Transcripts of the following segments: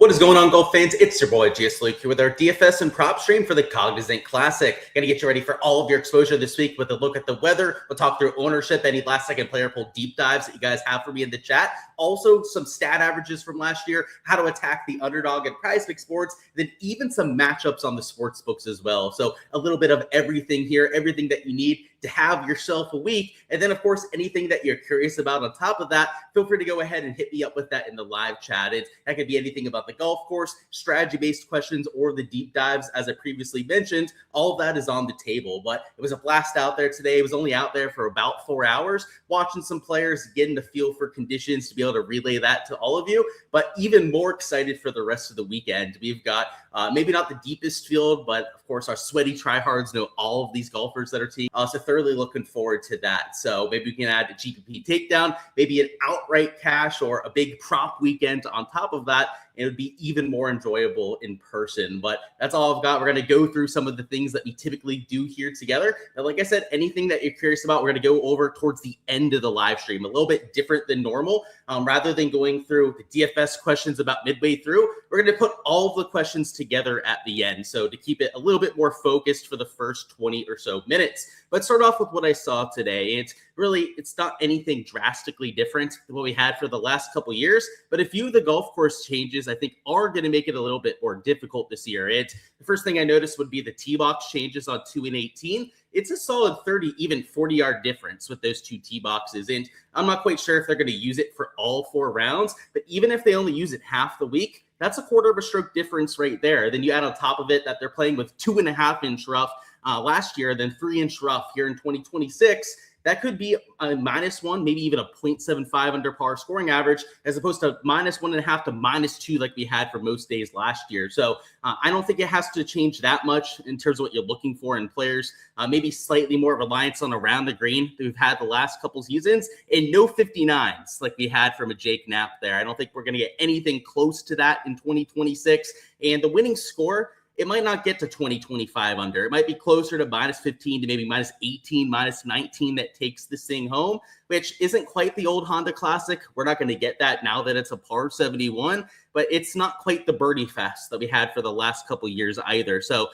What is going on, golf fans? It's your boy Gsluke here with our DFS and prop stream for the Cognizant Classic. Gonna get you ready for all of your exposure this week with a look at the weather. We'll talk through ownership, any last-second player pool deep dives that you guys have for me in the chat. Also, some stat averages from last year, how to attack the underdog and PrizePicks boards, then even some matchups on the sports books as well. So a little bit of everything here, everything that you need to have yourself a week. And then, of course, anything that you're curious about on top of that, feel free to go ahead and hit me up with that in the live chat. That could be anything about the golf course, strategy-based questions, or the deep dives, as I previously mentioned. All of that is on the table. But it was a blast out there today. It was only out there for about 4 hours, watching some players, getting the feel for conditions to be able to relay that to all of you. But even more excited for the rest of the weekend. We've got maybe not the deepest field, but of course our sweaty tryhards know all of these golfers that are team. So thoroughly looking forward to that. So maybe we can add a GPP takedown, maybe an outright cash or a big prop weekend on top of that. It would be even more enjoyable in person. But that's all I've got. We're going to go through some of the things that we typically do here together. And like I said, anything that you're curious about, we're going to go over towards the end of the live stream, a little bit different than normal. Rather than going through the DFS questions about midway through, we're going to put all of the questions together at the end. So to keep it a little bit more focused for the first 20 or so minutes. But start off with what I saw today. It's not anything drastically different than what we had for the last couple years, but a few of the golf course changes I think are going to make it a little bit more difficult this year. The first thing I noticed would be the tee box changes on 2 and 18. It's a solid 30, even 40-yard difference with those two tee boxes. And I'm not quite sure if they're going to use it for all 4 rounds, but even if they only use it half the week, that's a quarter of a stroke difference right there. Then you add on top of it that they're playing with 2.5-inch rough last year, then 3-inch rough here in 2026. That could be a -1, maybe even a 0.75 under par scoring average, as opposed to -1.5 to -2 like we had for most days last year. So I don't think it has to change that much in terms of what you're looking for in players. Maybe slightly more reliance on around the green that we've had the last couple seasons, and no 59s like we had from a Jake Knapp there. I don't think we're going to get anything close to that in 2026. And the winning score, it might not get to 20-25 under. It might be closer to -15 to maybe -18, -19 that takes this thing home, which isn't quite the old Honda Classic. We're not going to get that now that it's a par 71, but it's not quite the birdie fest that we had for the last couple years either. So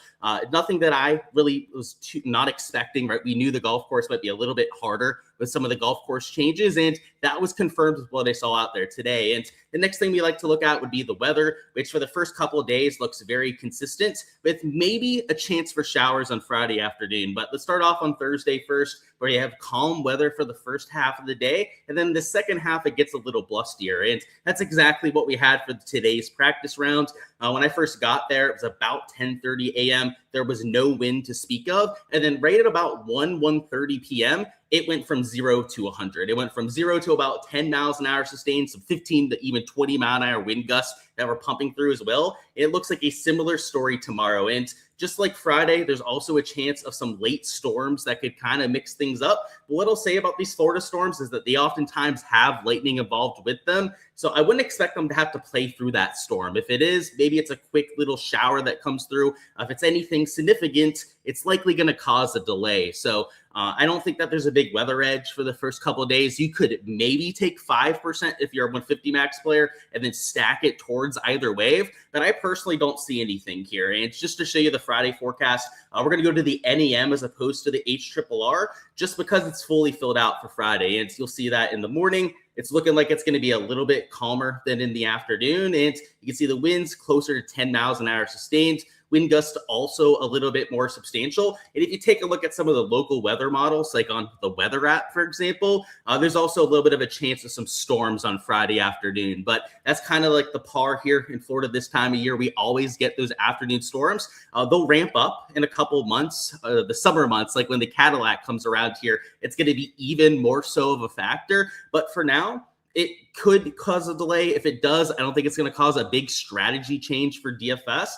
nothing that I really was not expecting, right? We knew the golf course might be a little bit harder with some of the golf course changes, and that was confirmed with what I saw out there today. And the next thing we like to look at would be the weather, which for the first couple of days looks very consistent, with maybe a chance for showers on Friday afternoon. But let's start off on Thursday first, where you have calm weather for the first half of the day, and then the second half it gets a little blustier. And that's exactly what we had for today's practice round. When I first got there, it was about 10:30 a.m. There was no wind to speak of. And then right at about 1:30 p.m., it went from 0 to 100. It went from 0 to about 10 miles an hour sustained, some 15 to even 20 mile an hour wind gusts that were pumping through as well. It looks like a similar story tomorrow. And just like Friday, there's also a chance of some late storms that could kind of mix things up. But what I'll say about these Florida storms is that they oftentimes have lightning involved with them. So I wouldn't expect them to have to play through that storm. If it is, maybe it's a quick little shower that comes through. If it's anything significant, it's likely going to cause a delay. So I don't think that there's a big weather edge for the first couple of days. You could maybe take 5% if you're a 150 max player and then stack it towards either wave. But I personally don't see anything here. And it's just to show you the Friday forecast. We're going to go to the NEM as opposed to the HRRR just because it's fully filled out for Friday. And you'll see that in the morning. It's looking like it's going to be a little bit calmer than in the afternoon. And you can see the winds closer to 10 miles an hour sustained. Wind gusts also a little bit more substantial. And if you take a look at some of the local weather models, like on the weather app, for example, there's also a little bit of a chance of some storms on Friday afternoon. But that's kind of like the par here in Florida this time of year. We always get those afternoon storms. They'll ramp up in a couple months, the summer months, like when the Cadillac comes around here. It's going to be even more so of a factor. But for now, it could cause a delay. If it does, I don't think it's going to cause a big strategy change for DFS.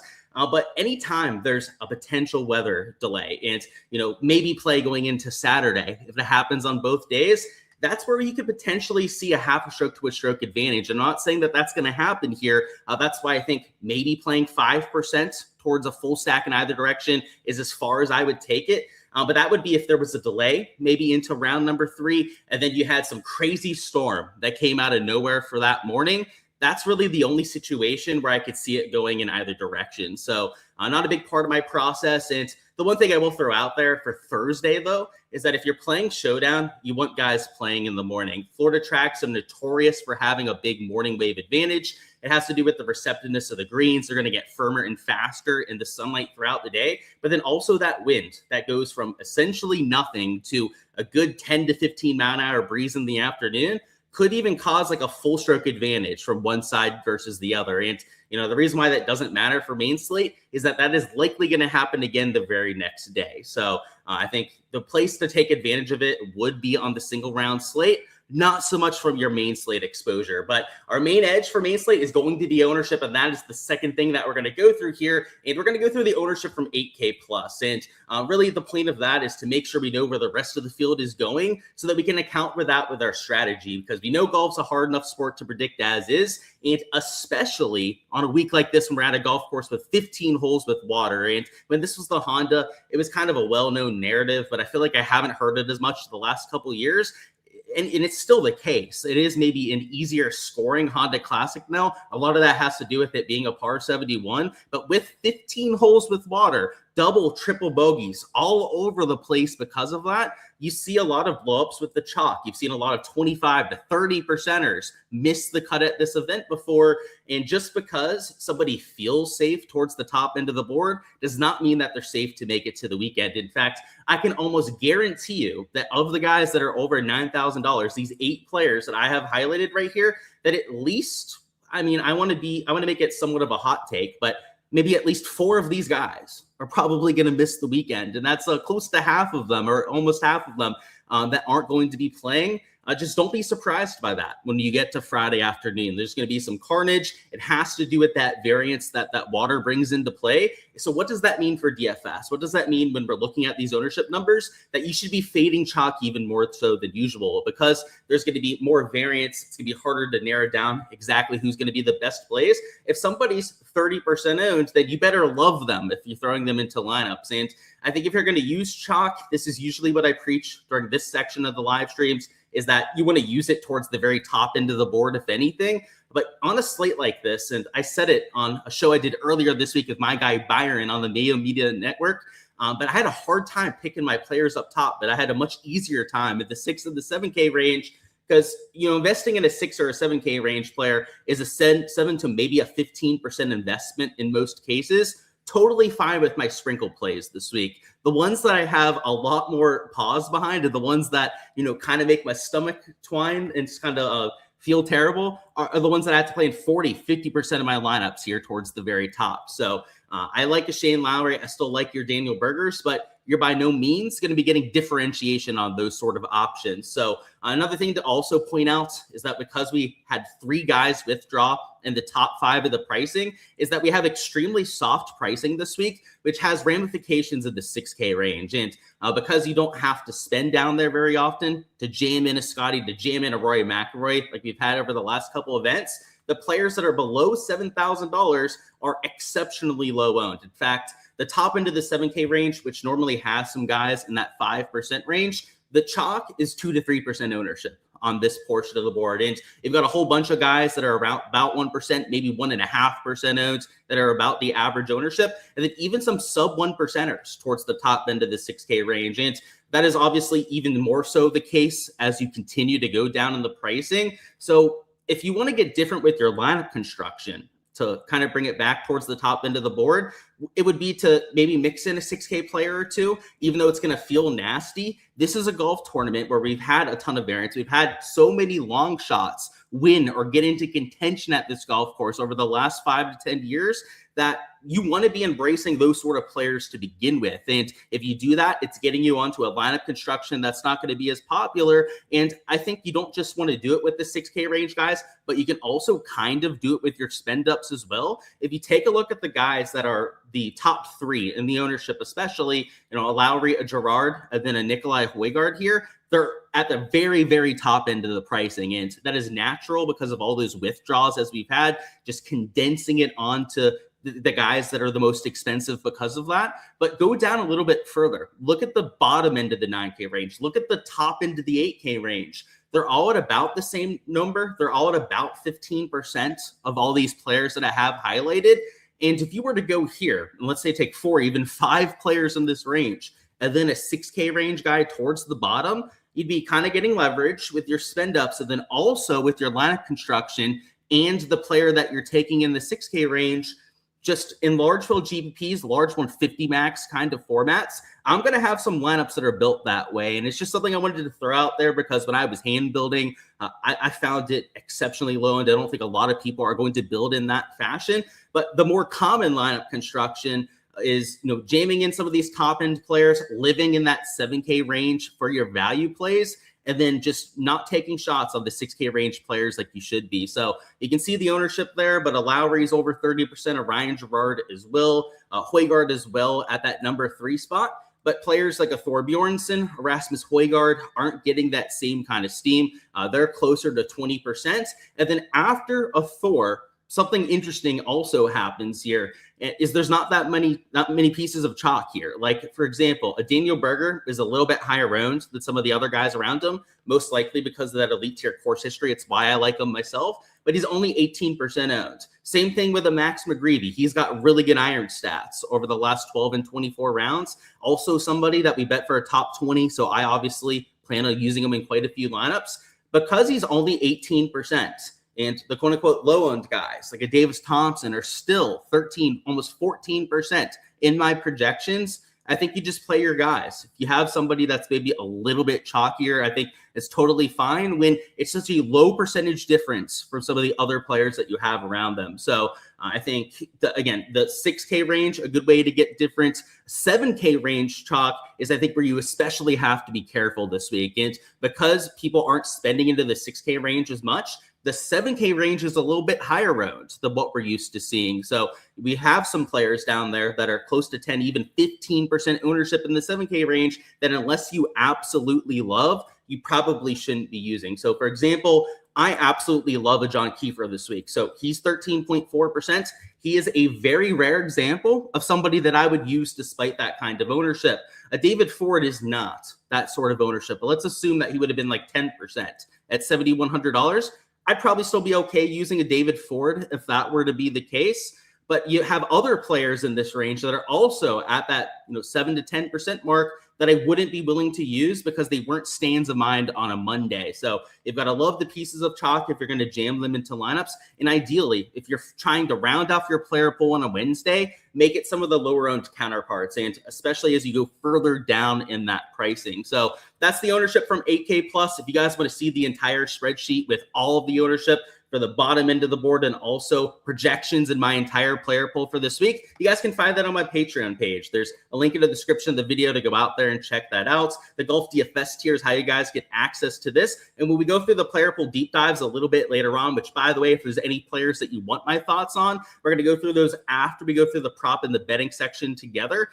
But anytime there's a potential weather delay and, maybe play going into Saturday, if it happens on both days, that's where you could potentially see a half a stroke to a stroke advantage. I'm not saying that that's going to happen here. That's why I think maybe playing 5% towards a full stack in either direction is as far as I would take it. But that would be if there was a delay, maybe into round number 3, and then you had some crazy storm that came out of nowhere for that morning. that's really the only situation where I could see it going in either direction. So not a big part of my process. And the one thing I will throw out there for Thursday, though, is that if you're playing Showdown, you want guys playing in the morning. Florida tracks are notorious for having a big morning wave advantage. It has to do with the receptiveness of the greens. They're going to get firmer and faster in the sunlight throughout the day. But then also that wind that goes from essentially nothing to a good 10 to 15 mile an hour breeze in the afternoon could even cause like a full stroke advantage from one side versus the other. And, the reason why that doesn't matter for main slate is that is likely going to happen again the very next day. So I think the place to take advantage of it would be on the single round slate, not so much from your main slate exposure. But our main edge for main slate is going to be ownership, and that is the second thing that we're going to go through here. And we're going to go through the ownership from 8K plus. And really the point of that is to make sure we know where the rest of the field is going so that we can account for that with our strategy, because we know golf's a hard enough sport to predict as is, and especially on a week like this when we're at a golf course with 15 holes with water. And when this was the Honda, it was kind of a well-known narrative, but I feel like I haven't heard it as much the last couple of years. And it's still the case. It is maybe an easier scoring Honda Classic now. A lot of that has to do with it being a par 71. But with 15 holes with water, double, triple bogeys all over the place because of that, you see a lot of blowups with the chalk. You've seen a lot of 25 to 30 percenters miss the cut at this event before. And just because somebody feels safe towards the top end of the board does not mean that they're safe to make it to the weekend. In fact, I can almost guarantee you that of the guys that are over $9,000, these 8 players that I have highlighted right here, that at least, I want to make it somewhat of a hot take, but maybe at least 4 of these guys are probably going to miss the weekend. And that's close to half of them, or almost half of them, that aren't going to be playing. Just don't be surprised by that when you get to Friday afternoon. There's going to be some carnage. It has to do with that variance that water brings into play. So what does that mean for DFS? What does that mean when we're looking at these ownership numbers? That you should be fading chalk even more so than usual, because there's going to be more variance. It's going to be harder to narrow down exactly who's going to be the best plays. If somebody's 30% owned, then you better love them if you're throwing them into lineups. And I think if you're going to use chalk, this is usually what I preach during this section of the live streams, is that you want to use it towards the very top end of the board, if anything. But on a slate like this, and I said it on a show I did earlier this week with my guy Byron on the Mayo Media Network, but I had a hard time picking my players up top, but I had a much easier time at the 6 and the 7K range, because investing in a 6 or a 7K range player is a 7 to maybe a 15% investment in most cases. Totally fine with my sprinkle plays this week. The ones that I have a lot more pause behind are the ones that, kind of make my stomach twine and just kind of feel terrible are the ones that I have to play in 40, 50% of my lineups here towards the very top. So I like a Shane Lowry. I still like your Daniel Bergers, but you're by no means going to be getting differentiation on those sort of options. So another thing to also point out is that because we had 3 guys withdraw in the top 5 of the pricing, is that we have extremely soft pricing this week, which has ramifications in the 6K range. And because you don't have to spend down there very often to jam in a Scotty, to jam in a Rory McIlroy like we've had over the last couple events, the players that are below $7,000 are exceptionally low owned. In fact, the top end of the 7K range, which normally has some guys in that 5% range, the chalk is 2 to 3% ownership on this portion of the board. And you've got a whole bunch of guys that are about 1%, maybe 1.5% owned, that are about the average ownership. And then even some sub 1%ers towards the top end of the 6K range. And that is obviously even more so the case as you continue to go down in the pricing. So if you want to get different with your lineup construction to kind of bring it back towards the top end of the board, it would be to maybe mix in a 6K player or 2, even though it's going to feel nasty. This is a golf tournament where we've had a ton of variance. We've had so many long shots win or get into contention at this golf course over the last 5 to 10 years that you want to be embracing those sort of players to begin with. And if you do that, it's getting you onto a lineup construction that's not going to be as popular. And I think you don't just want to do it with the 6K range guys, but you can also kind of do it with your spend ups as well. If you take a look at the guys that are the top 3 in the ownership, especially, a Lowry, a Gerard, and then a Nikolai Højgaard here, they're at the very, very top end of the pricing. And that is natural because of all those withdrawals as we've had, just condensing it onto the guys that are the most expensive because of that. But go down a little bit further. Look at the bottom end of the 9K range. Look at the top end of the 8K range. they're all at about the same number. They're all at about 15% of all these players that I have highlighted. And if you were to go here, and let's say take 4, even 5 players in this range, and then a 6K range guy towards the bottom, you'd be kind of getting leverage with your spend ups, and then also with your lineup construction and the player that you're taking in the 6K range, just in large field GPPs, large 150 max kind of formats. I'm going to have some lineups that are built that way. And it's just something I wanted to throw out there because when I was hand building, I found it exceptionally low. And I don't think a lot of people are going to build in that fashion. But the more common lineup construction is, jamming in some of these top end players, living in that 7K range for your value plays, and then just not taking shots on the 6K range players like you should be. So you can see the ownership there, but a Lowry's over 30%, a Ryan Gerard as well, Højgaard as well at that number 3 spot. But players like a Thor Bjornsson, Rasmus Højgaard aren't getting that same kind of steam. They're closer to 20%. And then after a Thor, something interesting also happens here is there's not many pieces of chalk here. Like, for example, a Daniel Berger is a little bit higher owned than some of the other guys around him, most likely because of that elite tier course history. It's why I like him myself, but he's only 18% owned. Same thing with a Max McGreevy. He's got really good iron stats over the last 12 and 24 rounds. Also somebody that we bet for a top 20, so I obviously plan on using him in quite a few lineups. Because he's only 18%, and the quote-unquote low-owned guys, like a Davis Thompson, are still 13, almost 14% in my projections, I think you just play your guys. If you have somebody that's maybe a little bit chalkier, I think it's totally fine when it's such a low percentage difference from some of the other players that you have around them. So I think, the 6K range, a good way to get different. 7K range chalk is, I think, where you especially have to be careful this week. And because people aren't spending into the 6K range as much, the 7K range is a little bit higher owned than what we're used to seeing. So we have some players down there that are close to 10, even 15% ownership in the 7K range that unless you absolutely love, you probably shouldn't be using. So for example, I absolutely love a John Kiefer this week. So he's 13.4%. He is a very rare example of somebody that I would use despite that kind of ownership. A David Ford is not that sort of ownership, but let's assume that he would have been like 10% at $7,100. I'd probably still be okay using a David Ford if that were to be the case. But you have other players in this range that are also at that 7 to 10% mark that I wouldn't be willing to use because they weren't stands of mind on a Monday. So you've got to love the pieces of chalk if you're going to jam them into lineups. And ideally, if you're trying to round off your player pool on a Wednesday, make it some of the lower owned counterparts, and especially as you go further down in that pricing. So that's the ownership from 8K plus. If you guys want to see the entire spreadsheet with all of the ownership for the bottom end of the board and also projections in my entire player pool for this week, you guys can find that on my Patreon page. There's a link in the description of the video to go out there and check that out. The Golf DFS tier is how you guys get access to this. And when we go through the player pool deep dives a little bit later on, which by the way, if there's any players that you want my thoughts on, we're going to go through those after we go through the prop and the betting section together.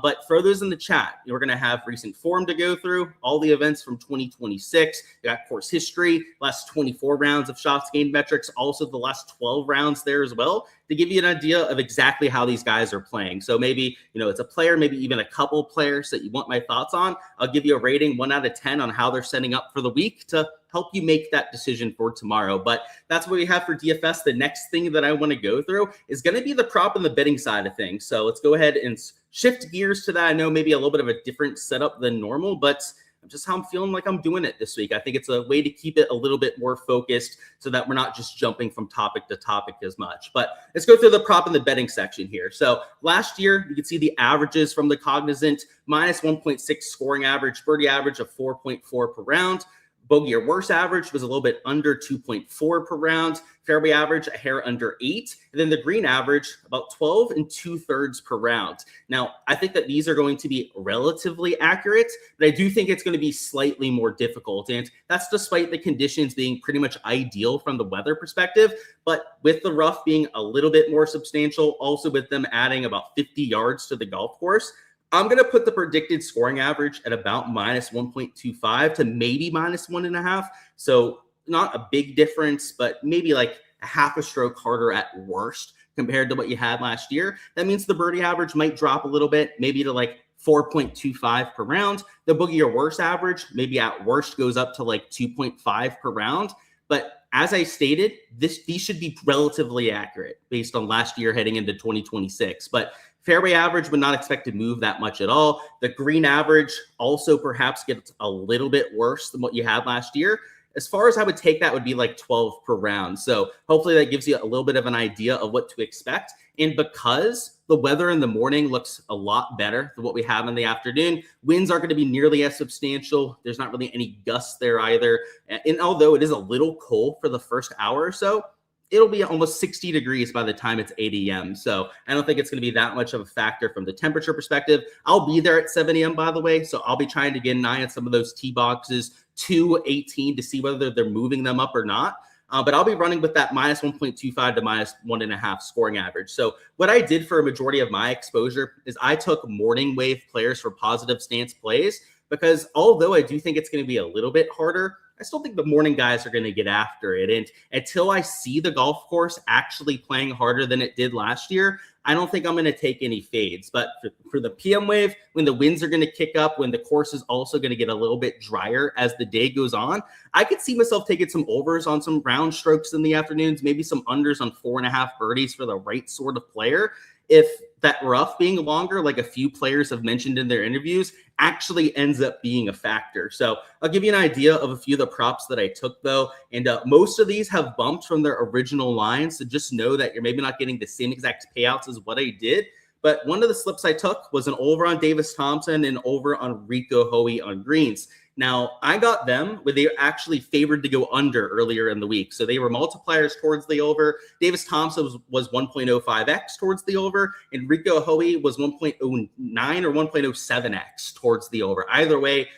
But for those in the chat, we're going to have recent form to go through, all the events from 2026. You got course history, last 24 rounds of shots gained metrics, also the last 12 rounds there as well, to give you an idea of exactly how these guys are playing. So maybe, it's a player, maybe even a couple players that you want my thoughts on. I'll give you a rating 1 out of 10 on how they're setting up for the week to help you make that decision for tomorrow. But that's what we have for DFS. The next thing that I want to go through is going to be the prop and the betting side of things. So let's go ahead and shift gears to that. I know maybe a little bit of a different setup than normal, but just how I'm feeling like I'm doing it this week. I think it's a way to keep it a little bit more focused so that we're not just jumping from topic to topic as much. But let's go through the prop and the betting section here. So last year, you can see the averages from the Cognizant: minus 1.6 scoring average, birdie average of 4.4 per round. Bogey or worse average was a little bit under 2.4 per round. Fairway average, a hair under 8. And then the green average, about 12 2/3 per round. Now, I think that these are going to be relatively accurate, but I do think it's going to be slightly more difficult. And that's despite the conditions being pretty much ideal from the weather perspective. But with the rough being a little bit more substantial, also with them adding about 50 yards to the golf course, I'm going to put the predicted scoring average at about minus 1.25 to maybe minus 1.5. So not a big difference, but maybe like a half a stroke harder at worst compared to what you had last year. That means the birdie average might drop a little bit, maybe to like 4.25 per round. The boogie or worse average, maybe at worst, goes up to like 2.5 per round. But as I stated, these should be relatively accurate based on last year heading into 2026. But fairway average would not expect to move that much at all. The green average also perhaps gets a little bit worse than what you had last year. As far as I would take that would be like 12 per round. So hopefully that gives you a little bit of an idea of what to expect. And because the weather in the morning looks a lot better than what we have in the afternoon, winds aren't going to be nearly as substantial. There's not really any gusts there either. And although it is a little cold for the first hour or so, it'll be almost 60 degrees by the time it's 8 a.m. So I don't think it's going to be that much of a factor from the temperature perspective. I'll be there at 7 a.m., by the way. So I'll be trying to get an eye on some of those tee boxes 218 to see whether they're moving them up or not. But I'll be running with that minus 1.25 to minus 1.5 scoring average. So what I did for a majority of my exposure is I took morning wave players for positive stance plays, because although I do think it's going to be a little bit harder, I still think the morning guys are going to get after it. And until I see the golf course actually playing harder than it did last year, I don't think I'm going to take any fades. But for the PM wave, when the winds are going to kick up, when the course is also going to get a little bit drier as the day goes on, I could see myself taking some overs on some round strokes in the afternoons, maybe some unders on 4.5 birdies for the right sort of player. If that rough being longer, like a few players have mentioned in their interviews, actually ends up being a factor. So I'll give you an idea of a few of the props that I took, though. And most of these have bumped from their original lines. So just know that you're maybe not getting the same exact payouts as what I did. But one of the slips I took was an over on Davis Thompson and over on Rico Hoey on greens. Now, I got them where they actually favored to go under earlier in the week. So they were multipliers towards the over. Davis Thompson was 1.05x towards the over, and Rico Hoey was 1.09 or 1.07x towards the over. Either way,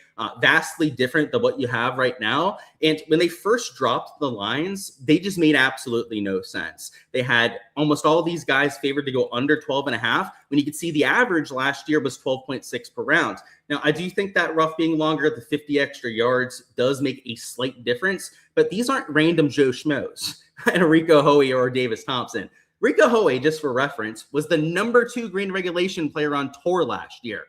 vastly different than what you have right now. And when they first dropped the lines, they just made absolutely no sense. They had almost all of these guys favored to go under 12.5, when you could see the average last year was 12.6 per round. Now, I do think that rough being longer at the 50 extra yards does make a slight difference, but these aren't random Joe Schmoes and Rico Hoey or Davis Thompson. Rico Hoey, just for reference, was the number 2 green regulation player on tour last year.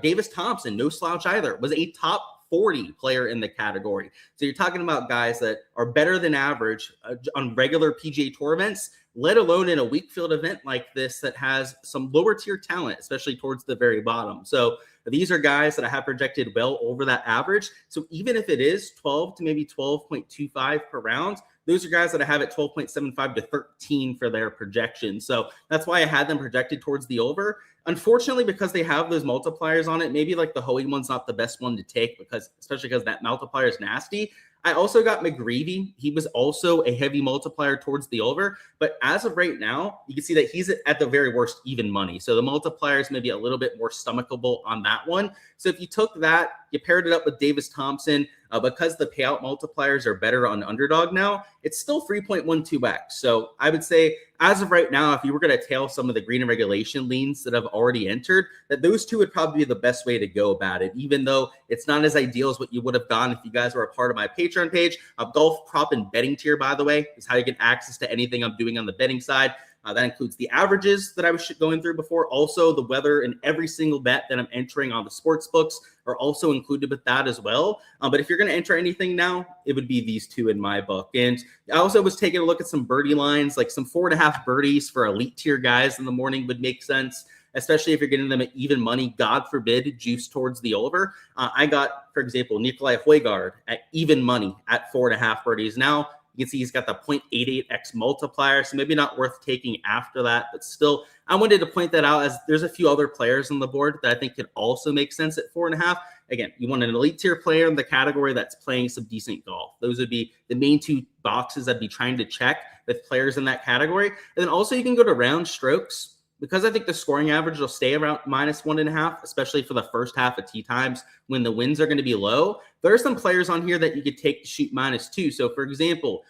Davis Thompson, no slouch either, was a top 40 player in the category. So you're talking about guys that are better than average on regular PGA Tour events, let alone in a weak field event like this that has some lower tier talent, especially towards the very bottom. So these are guys that I have projected well over that average. So even if it is 12 to maybe 12.25 per round, those are guys that I have at 12.75 to 13 for their projection. So that's why I had them projected towards the over. Unfortunately, because they have those multipliers on it, maybe like the Hoey one's not the best one to take, because especially because that multiplier is nasty. I also got McGreevy. He was also a heavy multiplier towards the over. But as of right now, you can see that he's at the very worst even money. So the multiplier is maybe a little bit more stomachable on that one. So if you took that, you paired it up with Davis Thompson, because the payout multipliers are better on underdog now, it's still 3.12x. So I would say as of right now, if you were going to tail some of the green and regulation leans that have already entered, that those two would probably be the best way to go about it, even though it's not as ideal as what you would have gone if you guys were a part of my Patreon page. Golf prop and betting tier, by the way, is how you get access to anything I'm doing on the betting side. That includes the averages that I was going through before. Also, the weather and every single bet that I'm entering on the sports books are also included with that as well. But if you're going to enter anything now, it would be these two in my book. And I also was taking a look at some birdie lines, like some 4.5 birdies for elite tier guys in the morning would make sense, especially if you're getting them at even money. God forbid, juice towards the over. I got, for example, Nikolai Højgaard at even money at 4.5 birdies. Now, you can see he's got the 0.88x multiplier, so maybe not worth taking after that. But still, I wanted to point that out, as there's a few other players on the board that I think could also make sense at 4.5. Again, you want an elite tier player in the category that's playing some decent golf. Those would be the main two boxes I'd be trying to check with players in that category. And then also you can go to round strokes, because I think the scoring average will stay around minus 1.5, especially for the first half of tee times when the winds are going to be low. There are some players on here that you could take to shoot -2. So, for example,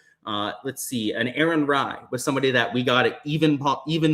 let's see, an Aaron Rye was somebody that we got at even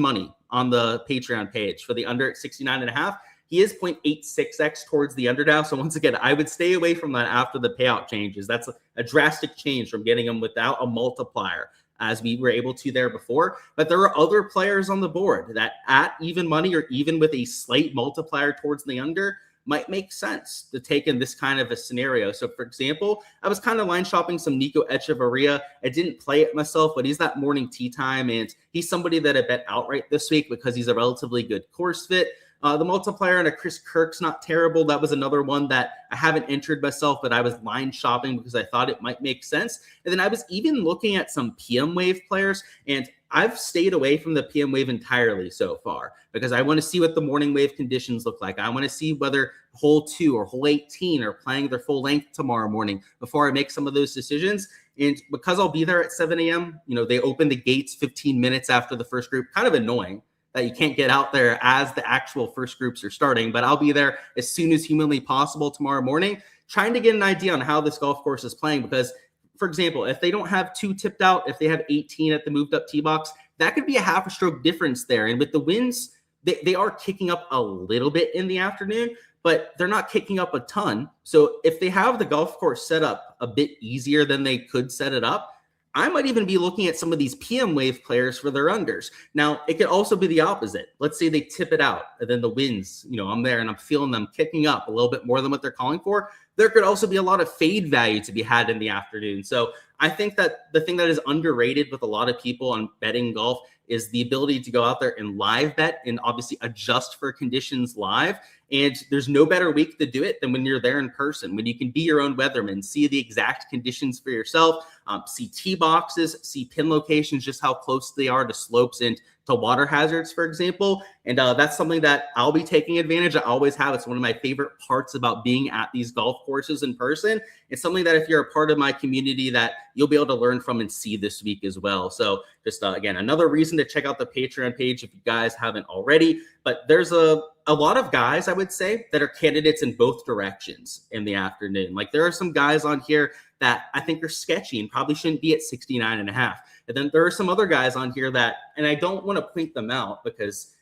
money on the Patreon page for the under at 69.5. He is 0.86x towards the under now. So once again, I would stay away from that after the payout changes. That's a drastic change from getting him without a multiplier as we were able to there before. But there are other players on the board that at even money or even with a slight multiplier towards the under might make sense to take in this kind of a scenario. So, for example, I was kind of line shopping some Nico Echeverria. I didn't play it myself, but he's that morning tee time, and he's somebody that I bet outright this week because he's a relatively good course fit. The multiplier on a Chris Kirk's not terrible. That was another one that I haven't entered myself, but I was line shopping because I thought it might make sense. And then I was even looking at some PM wave players, and I've stayed away from the PM wave entirely so far because I want to see what the morning wave conditions look like. I want to see whether hole 2 or hole 18 are playing their full length tomorrow morning before I make some of those decisions. And because I'll be there at 7 a.m., they open the gates 15 minutes after the first group. Kind of annoying that you can't get out there as the actual first groups are starting, but I'll be there as soon as humanly possible tomorrow morning, trying to get an idea on how this golf course is playing. Because, for example, if they don't have 2 tipped out, if they have 18 at the moved up tee box, that could be a half a stroke difference there. And with the winds, they are kicking up a little bit in the afternoon, but they're not kicking up a ton. So if they have the golf course set up a bit easier than they could set it up, I might even be looking at some of these PM wave players for their unders. Now, it could also be the opposite. Let's say they tip it out, and then the winds, I'm there and I'm feeling them kicking up a little bit more than what they're calling for. There could also be a lot of fade value to be had in the afternoon. So I think that the thing that is underrated with a lot of people on betting golf is the ability to go out there and live bet and obviously adjust for conditions live. And there's no better week to do it than when you're there in person, when you can be your own weatherman, see the exact conditions for yourself, see tee boxes, see pin locations, just how close they are to slopes and to water hazards, for example. And that's something that I'll be taking advantage. I always have. It's one of my favorite parts about being at these golf courses in person. It's something that if you're a part of my community that you'll be able to learn from and see this week as well. So just again, another reason to check out the Patreon page if you guys haven't already. But there's a lot of guys, I would say, that are candidates in both directions in the afternoon. Like there are some guys on here that I think are sketchy and probably shouldn't be at 69.5. And then there are some other guys on here that, and I don't want to point them out because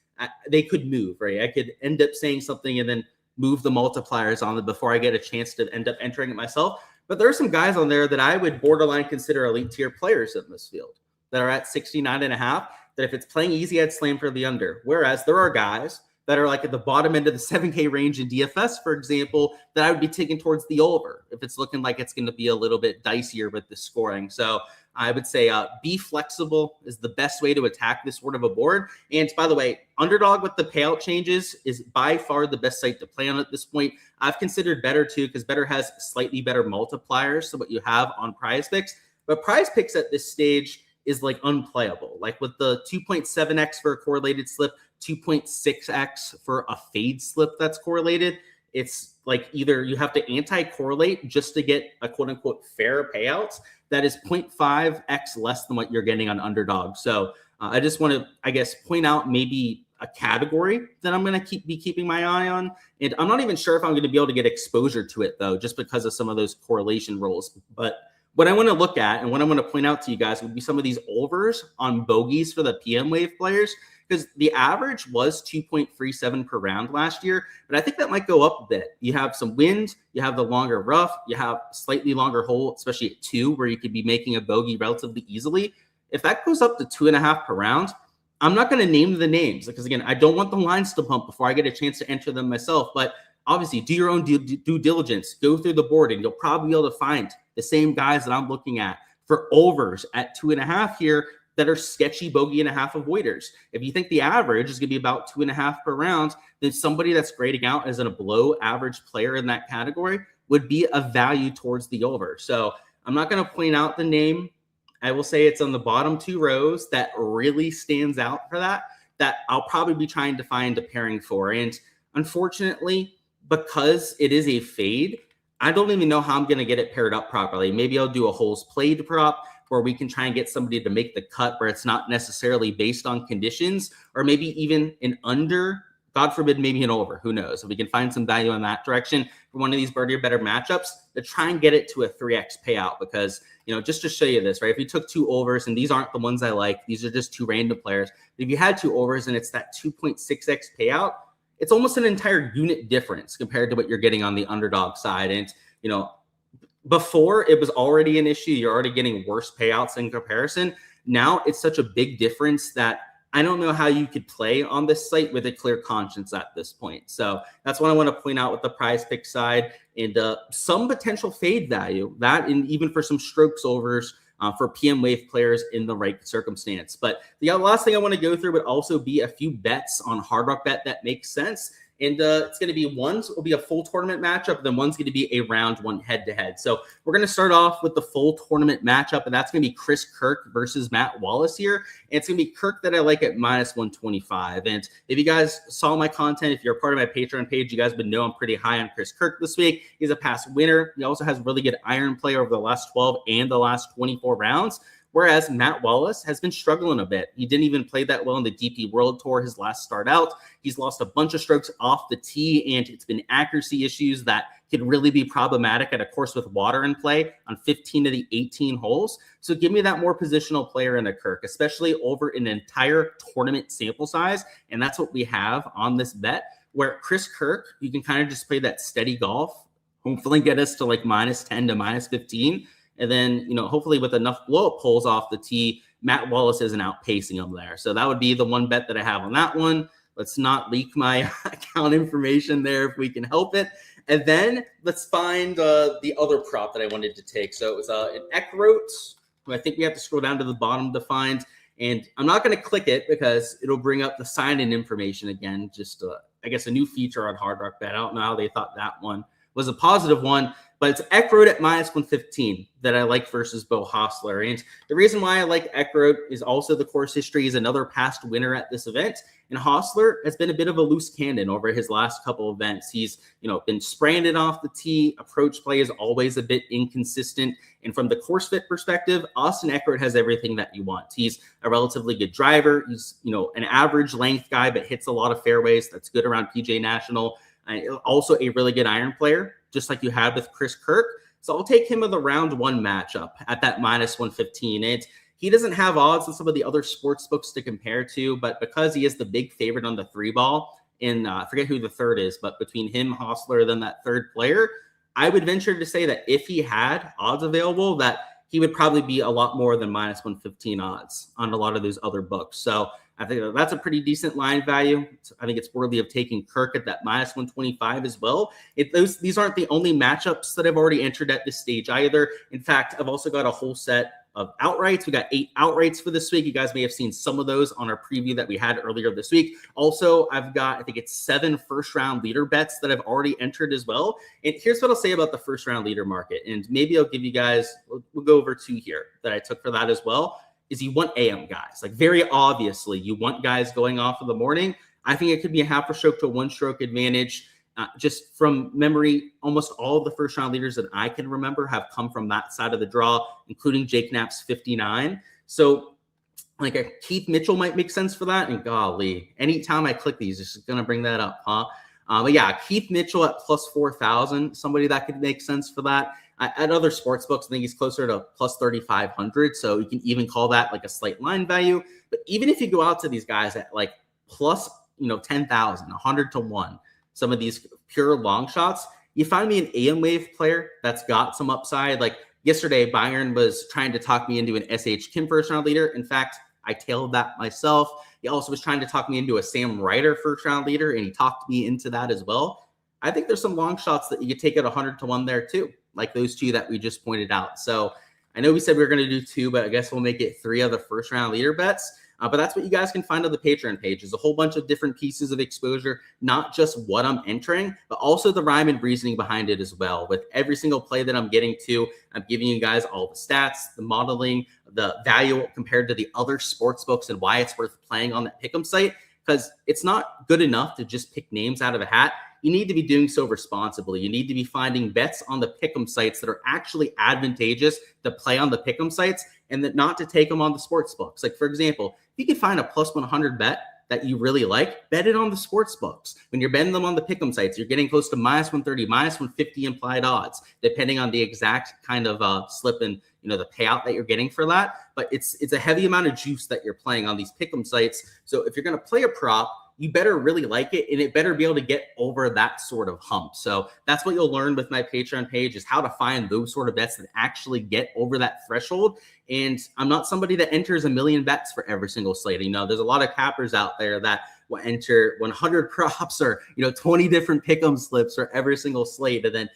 they could move, right? I could end up saying something and then move the multipliers on them before I get a chance to end up entering it myself. But there are some guys on there that I would borderline consider elite tier players in this field that are at 69.5, that if it's playing easy, I'd slam for the under. Whereas there are guys that are like at the bottom end of the 7K range in DFS, for example, that I would be taking towards the over if it's looking like it's going to be a little bit dicier with the scoring. So I would say be flexible is the best way to attack this sort of a board. And by the way, Underdog with the payout changes is by far the best site to play on at this point. I've considered Better too, because Better has slightly better multipliers to what you have on Prize Picks. But Prize Picks at this stage is like unplayable. Like with the 2.7x for a correlated slip, 2.6x for a fade slip that's correlated, it's like either you have to anti-correlate just to get a quote-unquote fair payouts that is 0.5x less than what you're getting on Underdog. So I just want to, I guess, point out maybe a category that I'm going to be keeping my eye on. And I'm not even sure if I'm going to be able to get exposure to it, though, just because of some of those correlation rules. But what I want to look at and what I want to point out to you guys would be some of these overs on bogeys for the PM wave players, because the average was 2.37 per round last year, but I think that might go up a bit. You have some wind, you have the longer rough, you have slightly longer hole, especially at 2, where you could be making a bogey relatively easily. If that goes up to 2.5 per round, I'm not going to name the names because, again, I don't want the lines to pump before I get a chance to enter them myself. But obviously, do your own due diligence, go through the board, and you'll probably be able to find the same guys that I'm looking at for overs at 2.5 here that are sketchy bogey and a half avoiders. If you think the average is going to be about 2.5 per round, then somebody that's grading out as a below average player in that category would be a value towards the over. So I'm not going to point out the name. I will say it's on the bottom 2 rows that really stands out for that I'll probably be trying to find a pairing for. And unfortunately, because it is a fade, I don't even know how I'm going to get it paired up properly. Maybe I'll do a holes played prop where we can try and get somebody to make the cut where it's not necessarily based on conditions, or maybe even an under, God forbid, maybe an over. Who knows? If we can find some value in that direction for one of these birdie or better matchups, to try and get it to a 3x payout. Because, just to show you this, right? If you took 2 overs, and these aren't the ones I like, these are just 2 random players. If you had 2 overs and it's that 2.6x payout, it's almost an entire unit difference compared to what you're getting on the Underdog side. And, before it was already an issue, you're already getting worse payouts in comparison. now it's such a big difference that I don't know how you could play on this site with a clear conscience at this point. So that's what I want to point out with the prize pick side, and some potential fade value, that, and even for some strokes overs for PM wave players in the right circumstance. But the last thing I want to go through would also be a few bets on Hard Rock Bet that makes sense. And it's going to be will be a full tournament matchup. Then one's going to be a round one head-to-head. So we're going to start off with the full tournament matchup, and that's going to be Chris Kirk versus Matt Wallace here. And it's going to be Kirk that I like at -125. And if you guys saw my content, if you're a part of my Patreon page, you guys would know I'm pretty high on Chris Kirk this week. He's a past winner. He also has really good iron play over the last 12 and the last 24 rounds. Whereas Matt Wallace has been struggling a bit. He didn't even play that well in the DP World Tour his last start out. He's lost a bunch of strokes off the tee, and it's been accuracy issues that could really be problematic at a course with water in play on 15 of the 18 holes. So give me that more positional player in a Kirk, especially over an entire tournament sample size. And that's what we have on this bet, where Chris Kirk, you can kind of just play that steady golf, hopefully get us to like -10 to -15. And then, hopefully with enough blow-up holes off the tee, Matt Wallace isn't outpacing him there. So that would be the one bet that I have on that one. Let's not leak my account information there if we can help it. And then let's find the other prop that I wanted to take. So it was an Eckroat, who I think we have to scroll down to the bottom to find. And I'm not going to click it because it'll bring up the sign-in information again. Just, I guess, a new feature on Hard Rock Bet. I don't know how they thought that one was a positive one, but it's Eckroat at -115 that I like versus Beau Hossler. And the reason why I like Eckroat is also the course history. Is another past winner at this event. And Hossler has been a bit of a loose cannon over his last couple of events. He's, been spraying it off the tee. Approach play is always a bit inconsistent. And from the course fit perspective, Austin Eckroat has everything that you want. He's a relatively good driver. He's, an average length guy, but hits a lot of fairways. That's good around PGA National. Also a really good iron player, just like you had with Chris Kirk. So I'll take him in the round one matchup at that -115. And he doesn't have odds in some of the other sports books to compare to, but because he is the big favorite on the 3-ball, and I forget who the third is, but between him, Hossler, then that third player, I would venture to say that if he had odds available, that he would probably be a lot more than -115 odds on a lot of those other books. So I think that's a pretty decent line value. I think it's worthy of taking Kirk at that -125 as well. These aren't the only matchups that I've already entered at this stage either. In fact, I've also got a whole set of outrights. We got 8 outrights for this week. You guys may have seen some of those on our preview that we had earlier this week. Also, I've got, I think it's 7 first-round leader bets that I've already entered as well. And here's what I'll say about the first-round leader market. And maybe I'll give you guys, we'll go over 2 here that I took for that as well. Is you want AM guys. Like, very obviously, you want guys going off in the morning. I think it could be a half a stroke to 1 stroke advantage. Just from memory, almost all of the first round leaders that I can remember have come from that side of the draw, including Jake Knapp's 59. So like a Keith Mitchell might make sense for that. And golly, anytime I click these, it's just going to bring that up, huh? But yeah, Keith Mitchell at +4,000, somebody that could make sense for that. At other sports books, I think he's closer to +3,500. So you can even call that like a slight line value. But even if you go out to these guys at like plus, 10,000, 100 to 1, some of these pure long shots, you find me an AM wave player that's got some upside. Like yesterday, Byron was trying to talk me into an SH Kim first round leader. In fact, I tailed that myself. He also was trying to talk me into a Sam Ryder first round leader, and he talked me into that as well. I think there's some long shots that you could take at 100 to 1 there too, like those 2 that we just pointed out. So I know we said we were going to do 2, but I guess we'll make it 3 of the first round leader bets. But that's what you guys can find on the Patreon page. There's a whole bunch of different pieces of exposure, not just what I'm entering, but also the rhyme and reasoning behind it as well. With every single play that I'm getting to, I'm giving you guys all the stats, the modeling, the value compared to the other sports books, and why it's worth playing on that pick'em site. Because it's not good enough to just pick names out of a hat. You need to be doing so responsibly. You need to be finding bets on the pick'em sites that are actually advantageous to play on the pick'em sites, and that not to take them on the sports books. Like, for example, if you can find a +100 bet that you really like, bet it on the sports books. When you're betting them on the pick'em sites, you're getting close to -130, -150 implied odds, depending on the exact kind of slip and the payout that you're getting for that. But it's a heavy amount of juice that you're playing on these pick'em sites. So if you're going to play a prop, you better really like it, and it better be able to get over that sort of hump. So that's what you'll learn with my Patreon page, is how to find those sort of bets that actually get over that threshold. And I'm not somebody that enters a million bets for every single slate. There's a lot of cappers out there that will enter 100 props or 20 different pick'em slips for every single slate, and then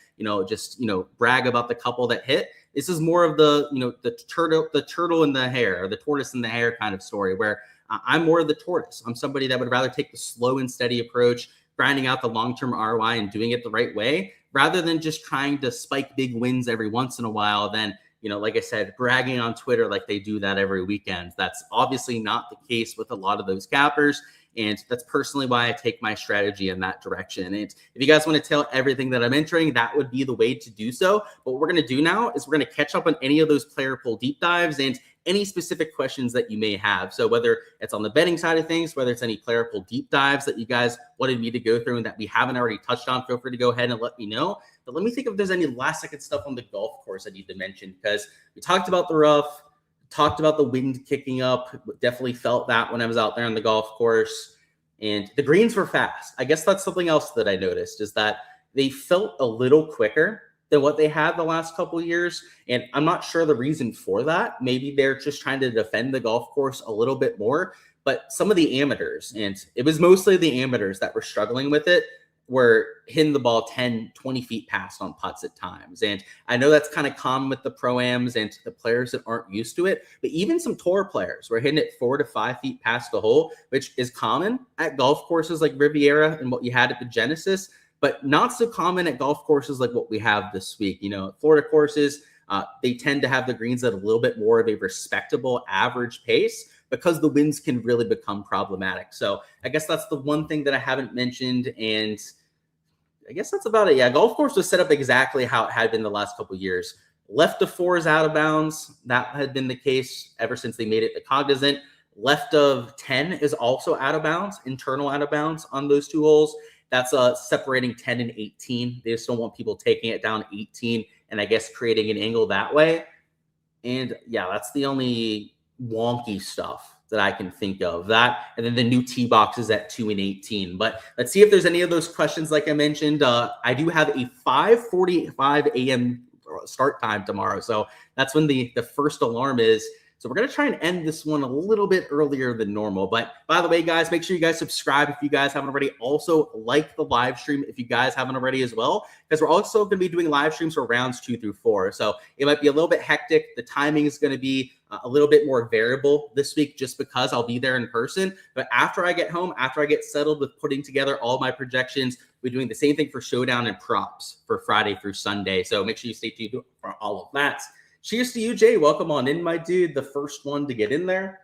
just brag about the couple that hit. This is more of the the turtle in the hare, or the tortoise in the hare kind of story, where I'm more of the tortoise. I'm somebody that would rather take the slow and steady approach, grinding out the long-term ROI and doing it the right way, rather than just trying to spike big wins every once in a while. Then, like I said, bragging on Twitter like they do that every weekend. That's obviously not the case with a lot of those cappers. And that's personally why I take my strategy in that direction. And if you guys want to tell everything that I'm entering, that would be the way to do so. But what we're going to do now is we're going to catch up on any of those player pool deep dives and any specific questions that you may have. So whether it's on the betting side of things, whether it's any player pool deep dives that you guys wanted me to go through and that we haven't already touched on, feel free to go ahead and let me know. But let me think if there's any last second stuff on the golf course I need to mention, because we talked about the rough, talked about the wind kicking up, definitely felt that when I was out there on the golf course. And the greens were fast. I guess that's something else that I noticed, is that they felt a little quicker than what they had the last couple of years. And I'm not sure the reason for that. Maybe they're just trying to defend the golf course a little bit more. But some of the amateurs, and it was mostly the amateurs that were struggling with it, were hitting the ball 10, 20 feet past on putts at times. And I know that's kind of common with the pro-ams and the players that aren't used to it, but even some tour players were hitting it 4 to 5 feet past the hole, which is common at golf courses like Riviera and what you had at the Genesis, but not so common at golf courses like what we have this week. Florida courses, they tend to have the greens at a little bit more of a respectable average pace, because the winds can really become problematic. So I guess that's the one thing that I haven't mentioned. And I guess that's about it. Yeah, golf course was set up exactly how it had been the last couple of years. Left of 4 is out of bounds. That had been the case ever since they made it the Cognizant. Left of 10 is also out of bounds, internal out of bounds on those 2 holes. That's separating 10 and 18. They just don't want people taking it down 18 and I guess creating an angle that way. And yeah, that's the only wonky stuff that I can think of. That, and then the new tee boxes at 2 and 18. But let's see if there's any of those questions. Like I mentioned, I do have a 5:45 a.m. start time tomorrow, so that's when the first alarm is. So we're going to try and end this one a little bit earlier than normal. But by the way, guys, make sure you guys subscribe if you guys haven't already. Also, like the live stream if you guys haven't already as well, because we're also going to be doing live streams for rounds 2 through 4. So it might be a little bit hectic. The timing is going to be a little bit more variable this week, just because I'll be there in person. But after I get home, after I get settled with putting together all my projections, we're doing the same thing for showdown and props for Friday through Sunday. So make sure you stay tuned for all of that. Cheers to you, Jay. Welcome on in, my dude. The first one to get in there.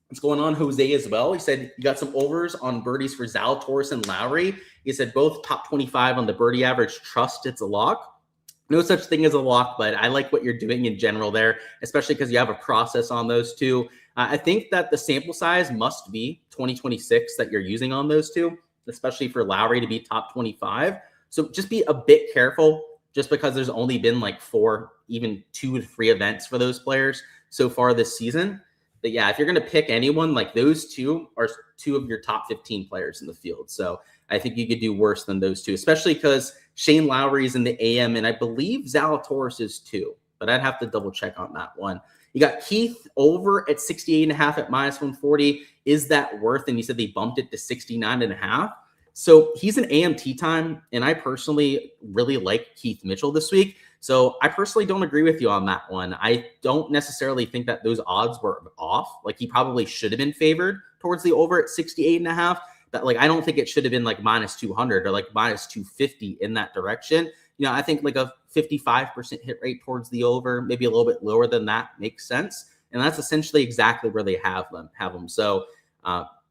What's going on, Jose, as well? He said you got some overs on birdies for Zalatoris and Lowry. He said both top 25 on the birdie average. Trust it's a lock. No such thing as a lock, but I like what you're doing in general there, especially because you have a process on those 2. I think that the sample size must be 2026 that you're using on those 2, especially for Lowry to be top 25. So just be a bit careful, just because there's only been like 4, even 2 to 3 events for those players so far this season. But yeah, if you're going to pick anyone, like those 2 are 2 of your top 15 players in the field. So I think you could do worse than those 2, especially because Shane Lowry is in the AM, and I believe Zalatoris is too, but I'd have to double check on that one. You got Keith over at 68.5 at -140. Is that worth? And you said they bumped it to 69.5. So he's an AMT time, and I personally really like Keith Mitchell this week. So I personally don't agree with you on that one. I don't necessarily think that those odds were off. Like, he probably should have been favored towards the over at 68.5. But like, I don't think it should have been like -200 or like -250 in that direction. I think like a 55% hit rate towards the over, maybe a little bit lower than that, makes sense. And that's essentially exactly where they have them. So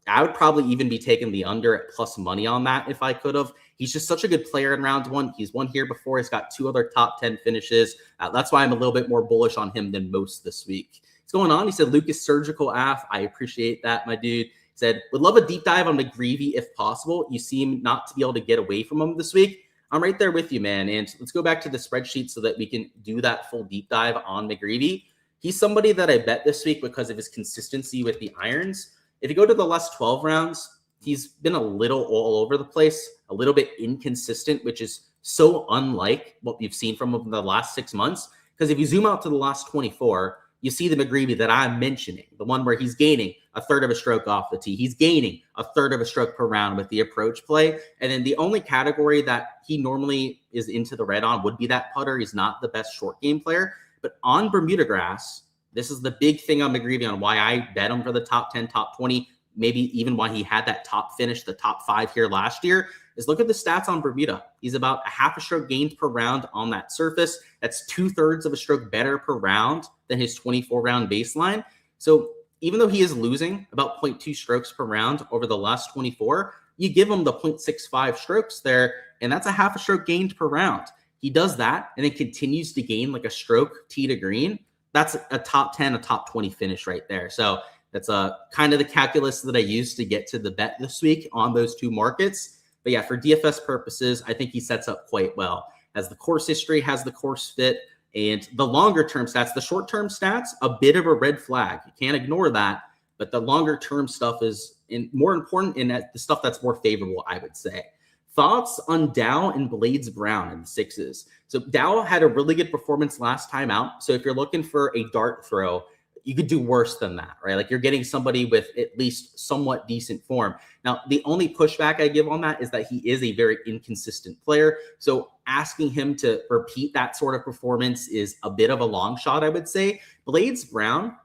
I would probably even be taking the under at plus money on that if I could have. He's just such a good player in round 1. He's won here before. He's got 2 other top 10 finishes. That's why I'm a little bit more bullish on him than most this week. What's going on? He said, Lucas Surgical AF. I appreciate that, my dude. He said, would love a deep dive on McGreevy if possible. You seem not to be able to get away from him this week. I'm right there with you, man. And let's go back to the spreadsheet so that we can do that full deep dive on McGreevy. He's somebody that I bet this week because of his consistency with the irons. If you go to the last 12 rounds, he's been a little all over the place, a little bit inconsistent, which is so unlike what we've seen from him in the last 6 months. Because if you zoom out to the last 24, you see the McGreevy that I'm mentioning, the one where he's gaining a third of a stroke off the tee. He's gaining a third of a stroke per round with the approach play. And then the only category that he normally is into the red on would be that putter. He's not the best short game player. But on Bermuda grass, this is the big thing on McGreevy on why I bet him for the top 10, top 20, maybe even why he had that top finish, the top 5 here last year, is look at the stats on Bermuda. He's about a half a stroke gained per round on that surface. That's 2/3 of a stroke better per round than his 24-round baseline. So even though he is losing about 0.2 strokes per round over the last 24, you give him the 0.65 strokes there, and that's a half a stroke gained per round. He does that and then continues to gain like a stroke tee to green. That's a top 10, a top 20 finish right there. So that's kind of the calculus that I used to get to the bet this week on those two markets. But yeah, for DFS purposes, I think he sets up quite well. Has the course history, has the course fit, and the longer term stats, the short term stats, a bit of a red flag. You can't ignore that. But the longer term stuff is more important, and the stuff that's more favorable, I would say. Thoughts on Dow and Blades Brown in the 6s. So Dow had a really good performance last time out. So if you're looking for a dart throw, you could do worse than that, right? Like you're getting somebody with at least somewhat decent form. Now, the only pushback I give on that is that he is a very inconsistent player. So asking him to repeat that sort of performance is a bit of a long shot, I would say. Blades Brown,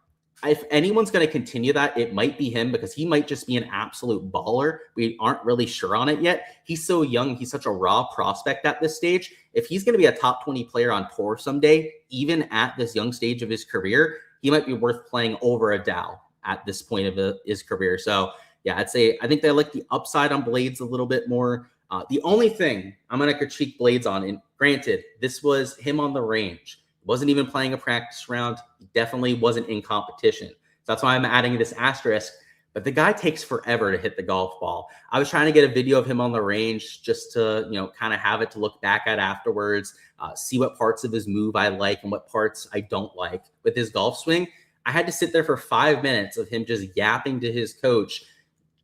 if anyone's going to continue that, it might be him because he might just be an absolute baller. We aren't really sure on it yet. He's so young. He's such a raw prospect at this stage. If he's going to be a top 20 player on tour someday, even at this young stage of his career, he might be worth playing over a Dow at this point of his career. So yeah, I think they like the upside on Blades a little bit more. The only thing I'm going to critique Blades on, and granted, this was him on the range. Wasn't even playing a practice round. He definitely wasn't in competition. So that's why I'm adding this asterisk. But the guy takes forever to hit the golf ball. I was trying to get a video of him on the range just to, kind of have it to look back at afterwards, see what parts of his move I like and what parts I don't like with his golf swing. I had to sit there for 5 minutes of him just yapping to his coach,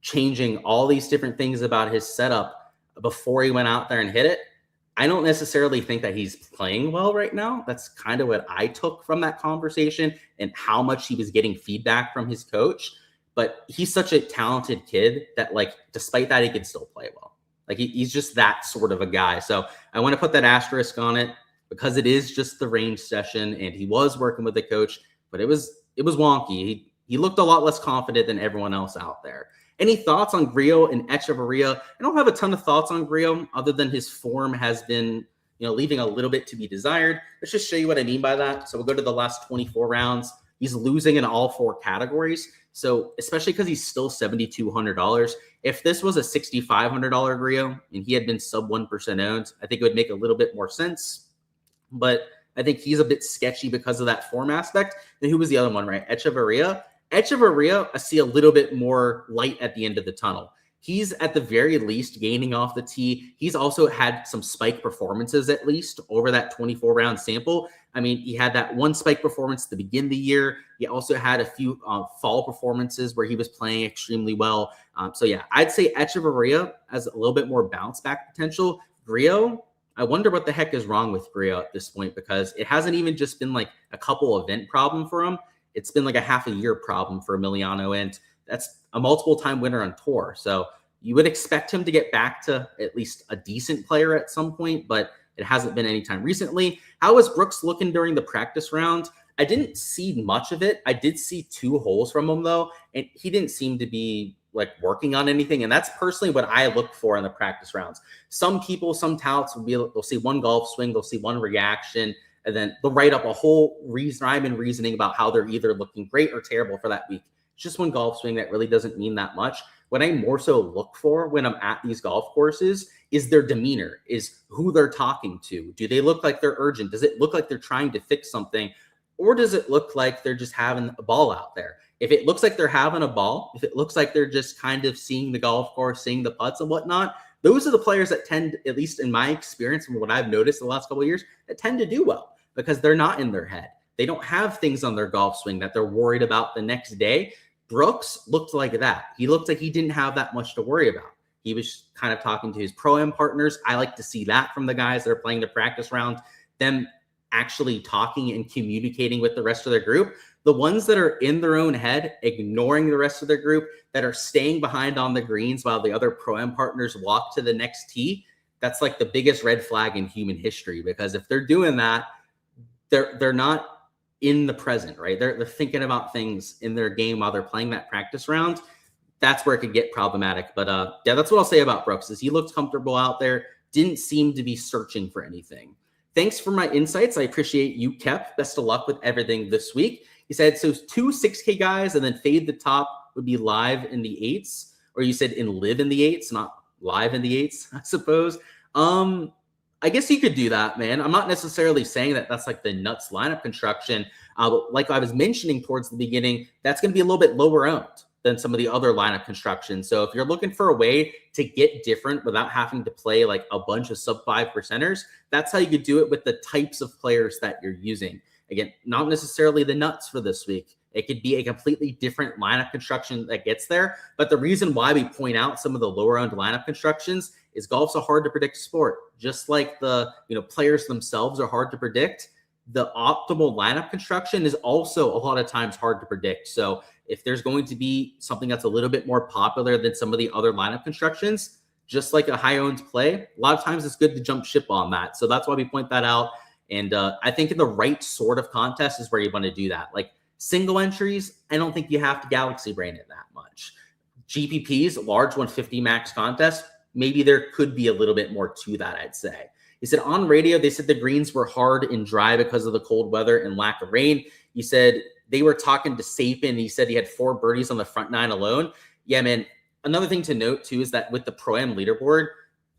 changing all these different things about his setup before he went out there and hit it. I don't necessarily think that he's playing well right now. That's kind of what I took from that conversation and how much he was getting feedback from his coach. But he's such a talented kid that, despite that, he can still play well. He's just that sort of a guy. So I want to put that asterisk on it because it is just the range session, and he was working with the coach, but it was wonky. He looked a lot less confident than everyone else out there. Any thoughts on Grillo and Echevarria? I don't have a ton of thoughts on Grillo other than his form has been, leaving a little bit to be desired. Let's just show you what I mean by that. So we'll go to the last 24 rounds. He's losing in all 4 categories. So especially because he's still $7,200. If this was a $6,500 Grillo and he had been sub 1% owned, I think it would make a little bit more sense. But I think he's a bit sketchy because of that form aspect. Then who was the other one, right? Echevarria, I see a little bit more light at the end of the tunnel. He's at the very least gaining off the tee. He's also had some spike performances at least over that 24-round sample. I mean, he had that one spike performance at the beginning of the year. He also had a few fall performances where he was playing extremely well. So yeah, I'd say Echevarria has a little bit more bounce back potential. Grillo, I wonder what the heck is wrong with Grillo at this point because it hasn't even just been like a couple event problem for him. It's been like a half a year problem for Emiliano, and that's a multiple time winner on tour. So you would expect him to get back to at least a decent player at some point, but it hasn't been any time recently. How was Brooks looking during the practice round? I didn't see much of it. I did see 2 holes from him though, and he didn't seem to be working on anything. And that's personally what I look for in the practice rounds. Some people, some touts they'll see one golf swing, they'll see one reaction, and then they'll write up a whole rhyme and reasoning about how they're either looking great or terrible for that week. It's just one golf swing that really doesn't mean that much. What I more so look for when I'm at these golf courses is their demeanor, is who they're talking to. Do they look like they're urgent? Does it look like they're trying to fix something? Or does it look like they're just having a ball out there? If it looks like they're having a ball, if it looks like they're just kind of seeing the golf course, seeing the putts and whatnot, those are the players that tend, at least in my experience from what I've noticed the last couple of years, that tend to do well because they're not in their head. They don't have things on their golf swing that they're worried about the next day. Brooks looked like that. He looked like he didn't have that much to worry about. He was kind of talking to his pro-am partners. I like to see that from the guys that are playing the practice round, them actually talking and communicating with the rest of their group. The ones that are in their own head, ignoring the rest of their group, that are staying behind on the greens while the other pro-am partners walk to the next tee, that's like the biggest red flag in human history, because if they're doing that, they're not in the present, right? They're thinking about things in their game while they're playing that practice round. That's where it could get problematic. But yeah, that's what I'll say about Brooks, is he looked comfortable out there, didn't seem to be searching for anything. Thanks for my insights. I appreciate you, Kep. Best of luck with everything this week. He said, so 2 6K guys and then fade the top would be live in the 8s, or you said in live in the 8s, not live in the 8s, I suppose. I guess you could do that, man. I'm not necessarily saying that that's like the nuts lineup construction. But like I was mentioning towards the beginning, that's going to be a little bit lower owned than some of the other lineup constructions. So if you're looking for a way to get different without having to play like a bunch of sub 5%ers, that's how you could do it with the types of players that you're using. Again, not necessarily the nuts for this week. It could be a completely different lineup construction that gets there. But the reason why we point out some of the lower owned lineup constructions is golf's a hard to predict sport. Just like the players themselves are hard to predict, the optimal lineup construction is also a lot of times hard to predict. So if there's going to be something that's a little bit more popular than some of the other lineup constructions, just like a high owned play, a lot of times it's good to jump ship on that. So that's why we point that out. And I think in the right sort of contest is where you want to do that. Like single entries, I don't think you have to galaxy brain it that much. GPPs, large 150 max contest, maybe there could be a little bit more to that, I'd say. He said on radio, they said the greens were hard and dry because of the cold weather and lack of rain. He said they were talking to Sapin. He said he had 4 birdies on the front 9 alone. Yeah, man. Another thing to note too is that with the Pro-Am leaderboard,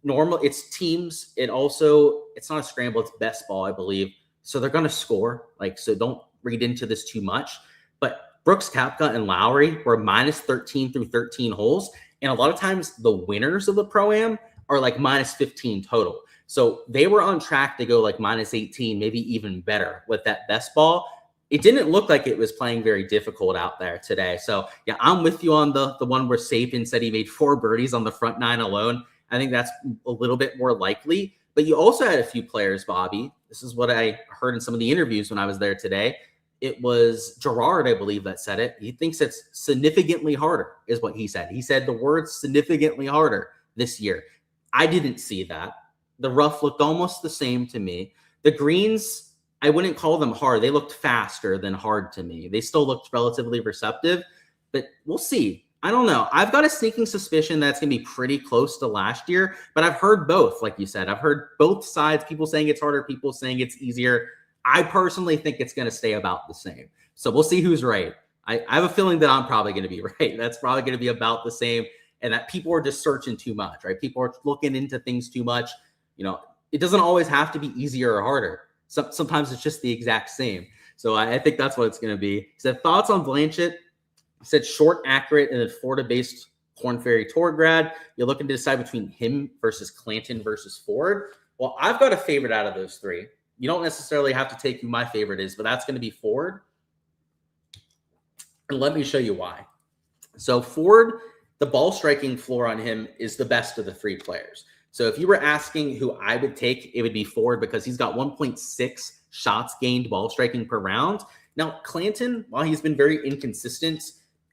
normal, it's teams. It's not a scramble, it's best ball, I believe. So they're going to score. So don't read into this too much. But Brooks, Koepka, and Lowry were minus 13 through 13 holes. And a lot of times the winners of the Pro-Am are like minus 15 total. So they were on track to go like minus 18, maybe even better with that best ball. It didn't look like it was playing very difficult out there today. So yeah, I'm with you on the one where Sapin said he made 4 birdies on the front 9 alone. I think that's a little bit more likely. But you also had a few players, Bobby. This is what I heard in some of the interviews when I was there today. It was Gerard, I believe, that said it. He thinks it's significantly harder, is what he said. He said the word significantly harder this year. I didn't see that. The rough looked almost the same to me. The greens, I wouldn't call them hard. They looked faster than hard to me. They still looked relatively receptive, but we'll see. I don't know. I've got a sneaking suspicion that's going to be pretty close to last year, but I've heard both, like you said. I've heard both sides, people saying it's harder, people saying it's easier. I personally think it's going to stay about the same. So we'll see who's right. I have a feeling that I'm probably going to be right. That's probably going to be about the same, and that people are just searching too much, right? People are looking into things too much. It doesn't always have to be easier or harder. Sometimes it's just the exact same. So I think that's what it's going to be. He said, thoughts on Blanchett? He said, short, accurate, and then Florida-based Korn Ferry Tour grad. You're looking to decide between him versus Clanton versus Ford. Well, I've got a favorite out of those 3. You don't necessarily have to take who my favorite is, but that's going to be Ford. And let me show you why. So Ford, the ball striking floor on him is the best of the 3 players. So if you were asking who I would take, it would be Ford, because he's got 1.6 shots gained ball striking per round. Now, Clanton, while he's been very inconsistent,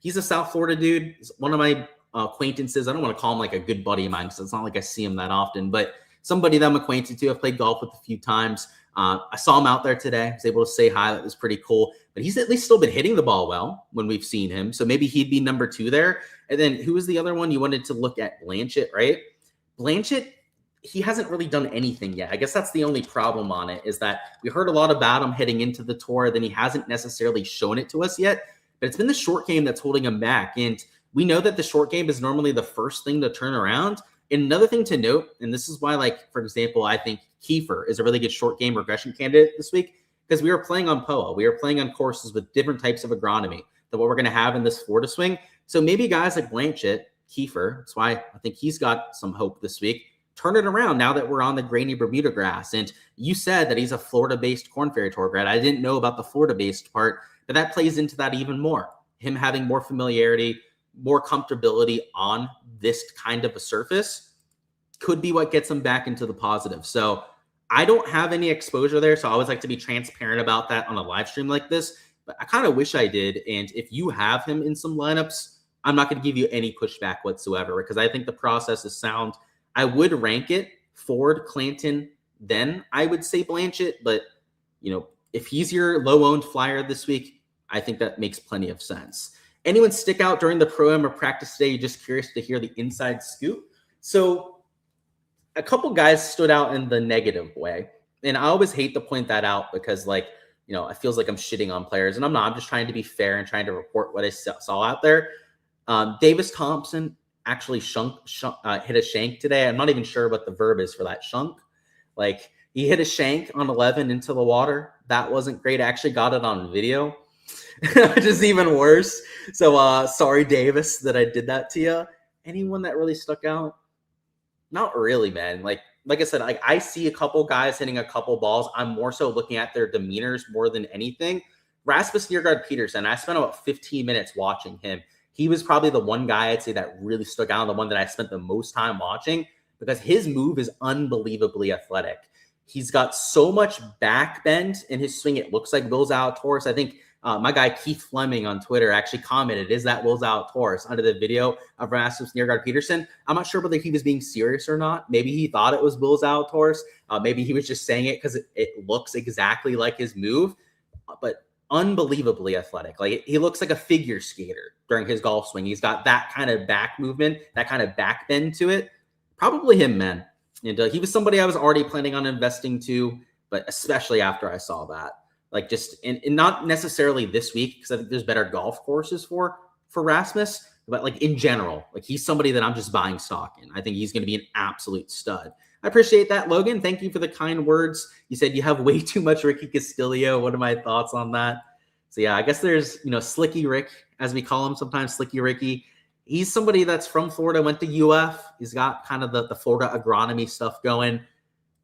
he's a South Florida dude. He's one of my acquaintances. I don't want to call him like a good buddy of mine, because it's not like I see him that often, but somebody that I'm acquainted to. I've played golf with a few times. I saw him out there today. I was able to say hi. That was pretty cool. But he's at least still been hitting the ball well when we've seen him. So maybe he'd be number 2 there. And then who was the other one? You wanted to look at Blanchett, right? Blanchett, he hasn't really done anything yet. I guess that's the only problem on it, is that we heard a lot about him heading into the tour. Then he hasn't necessarily shown it to us yet. But it's been the short game that's holding him back. And we know that the short game is normally the first thing to turn around. And another thing to note, and this is why, like, for example, I think Kiefer is a really good short game regression candidate this week, because we are playing on POA. We are playing on courses with different types of agronomy than what we're going to have in this Florida swing. So maybe guys like Blanchett, Kiefer, that's why I think he's got some hope this week, turn it around now that we're on the grainy Bermuda grass. And you said that he's a Florida-based Korn Ferry Tour grad. I didn't know about the Florida-based part, but that plays into that even more. him having more familiarity, more comfortability on this kind of a surface could be what gets him back into the positive. So I don't have any exposure there, so I always like to be transparent about that on a live stream like this, but I kind of wish I did. And if you have him in some lineups, I'm not going to give you any pushback whatsoever because I think the process is sound. I would rank it Ford, Clanton, then I would say Blanchett, but if he's your low-owned flyer this week, I think that makes plenty of sense. Anyone stick out during the pro-am or practice today? You're just curious to hear the inside scoop? So a couple guys stood out in the negative way. And I always hate to point that out because it feels like I'm shitting on players. And I'm not. I'm just trying to be fair and trying to report what I saw out there. Davis Thompson actually hit a shank today. I'm not even sure what the verb is for that shunk. He hit a shank on 11 into the water. That wasn't great. I actually got it on video, which is even worse. So sorry, Davis, that I did that to you. Anyone that really stuck out? Not really, man. Like I said, I see a couple guys hitting a couple balls. I'm more so looking at their demeanors more than anything. Rasmus Nørgaard Peterson, I spent about 15 minutes watching him. He was probably the one guy I'd say that really stuck out, the one that I spent the most time watching because his move is unbelievably athletic. He's got so much back bend in his swing. It looks like Will Zalatoris. I think my guy Keith Fleming on Twitter actually commented, is that Will Zalatoris under the video of Rasmus Nørgaard Peterson? I'm not sure whether he was being serious or not. Maybe he thought it was Will Zalatoris. Maybe he was just saying it because it looks exactly like his move, but unbelievably athletic. He looks like a figure skater during his golf swing. He's got that kind of back movement, that kind of back bend to it. Probably him, man. And he was somebody I was already planning on investing to, but especially after I saw that. And not necessarily this week, because I think there's better golf courses for Rasmus, but in general, he's somebody that I'm just buying stock in. I think he's going to be an absolute stud. I appreciate that, Logan. Thank you for the kind words. You said you have way too much Ricky Castillo. What are my thoughts on that? So yeah, I guess there's, Slicky Rick, as we call him sometimes, Slicky Ricky. He's somebody that's from Florida, went to UF. He's got kind of the Florida agronomy stuff going.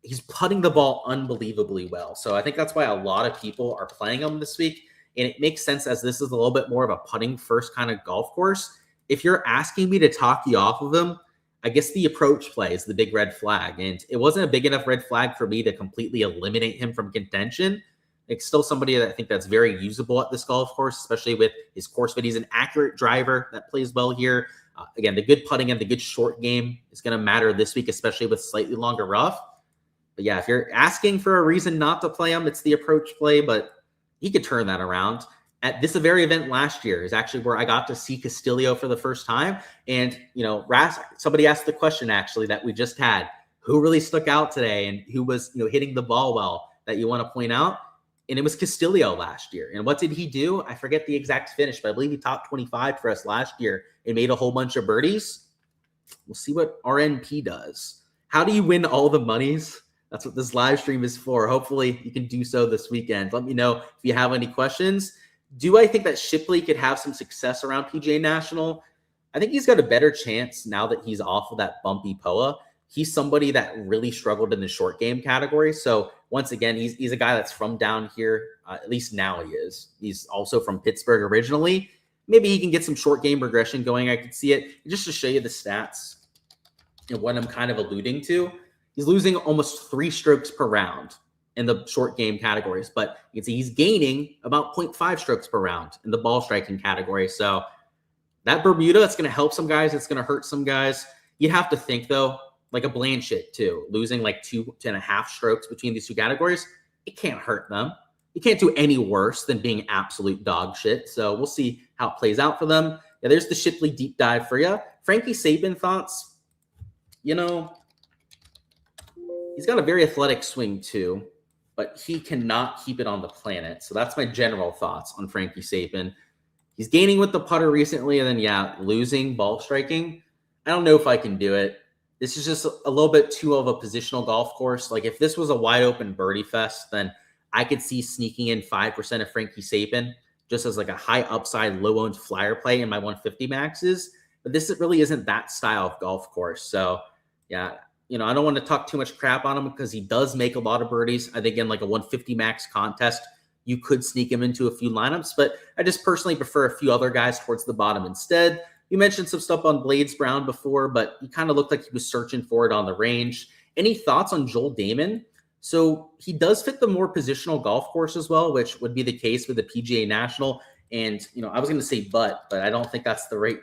He's putting the ball unbelievably well. So I think that's why a lot of people are playing him this week. And it makes sense as this is a little bit more of a putting first kind of golf course. If you're asking me to talk you off of him, I guess the approach play is the big red flag. And it wasn't a big enough red flag for me to completely eliminate him from contention. It's still somebody that I think that's very usable at this golf course, especially with his course fit. He's an accurate driver that plays well here. Again, the good putting and the good short game is going to matter this week, especially with slightly longer rough. But yeah, if you're asking for a reason not to play him, it's the approach play, but he could turn that around. At this very event last year is actually where I got to see Castillo for the first time. And, somebody asked the question actually that we just had, who really stuck out today and who was, hitting the ball well that you want to point out? And it was Castillo last year. And what did he do? I forget the exact finish, but I believe he topped 25 for us last year and made a whole bunch of birdies. We'll see what RNP does. How do you win all the monies? That's what this live stream is for. Hopefully you can do so this weekend. Let me know if you have any questions. Do I think that Shipley could have some success around PGA National? I think he's got a better chance now that he's off of that bumpy POA. He's somebody that really struggled in the short game category. So once again, he's a guy that's from down here. At least now he is. He's also from Pittsburgh originally. Maybe he can get some short game regression going. I could see it. Just to show you the stats and what I'm kind of alluding to, he's losing almost 3 strokes per round in the short game categories, but you can see he's gaining about 0.5 strokes per round in the ball striking category. So that Bermuda, it's going to help some guys. It's going to hurt some guys. You'd have to think though, like a Blanchett too, losing 2.5 strokes between these two categories. It can't hurt them. You can't do any worse than being absolute dog shit. So we'll see how it plays out for them. Yeah, there's the Shipley deep dive for you. Frankie Sabin thoughts. He's got a very athletic swing too, but he cannot keep it on the planet. So that's my general thoughts on Frankie Sabin. He's gaining with the putter recently, and then, losing ball striking. I don't know if I can do it. This is just a little bit too of a positional golf course. If this was a wide open birdie fest, then I could see sneaking in 5% of Frankie Sabin just as a high upside, low owned flyer play in my 150 maxes. But this really isn't that style of golf course. So yeah, I don't want to talk too much crap on him because he does make a lot of birdies. I think in a 150 max contest, you could sneak him into a few lineups, but I just personally prefer a few other guys towards the bottom instead. You mentioned some stuff on Blades Brown before, but he kind of looked like he was searching for it on the range. Any thoughts on Joel Damon? So he does fit the more positional golf course as well, which would be the case with the PGA National. And, I was going to say but I don't think that's the right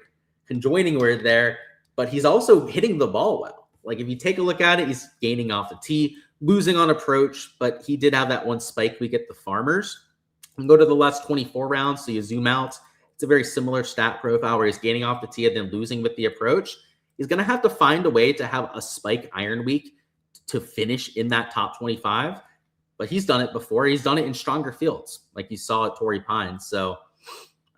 conjoining word there. But he's also hitting the ball well. Like if you take a look at it, he's gaining off the tee, losing on approach, but he did have that one spike week at the Farmers. And go to the last 24 rounds, so you zoom out. It's a very similar stat profile where he's gaining off the tee and then losing with the approach. He's going to have to find a way to have a spike iron week to finish in that top 25. But he's done it before. He's done it in stronger fields, like you saw at Torrey Pines. So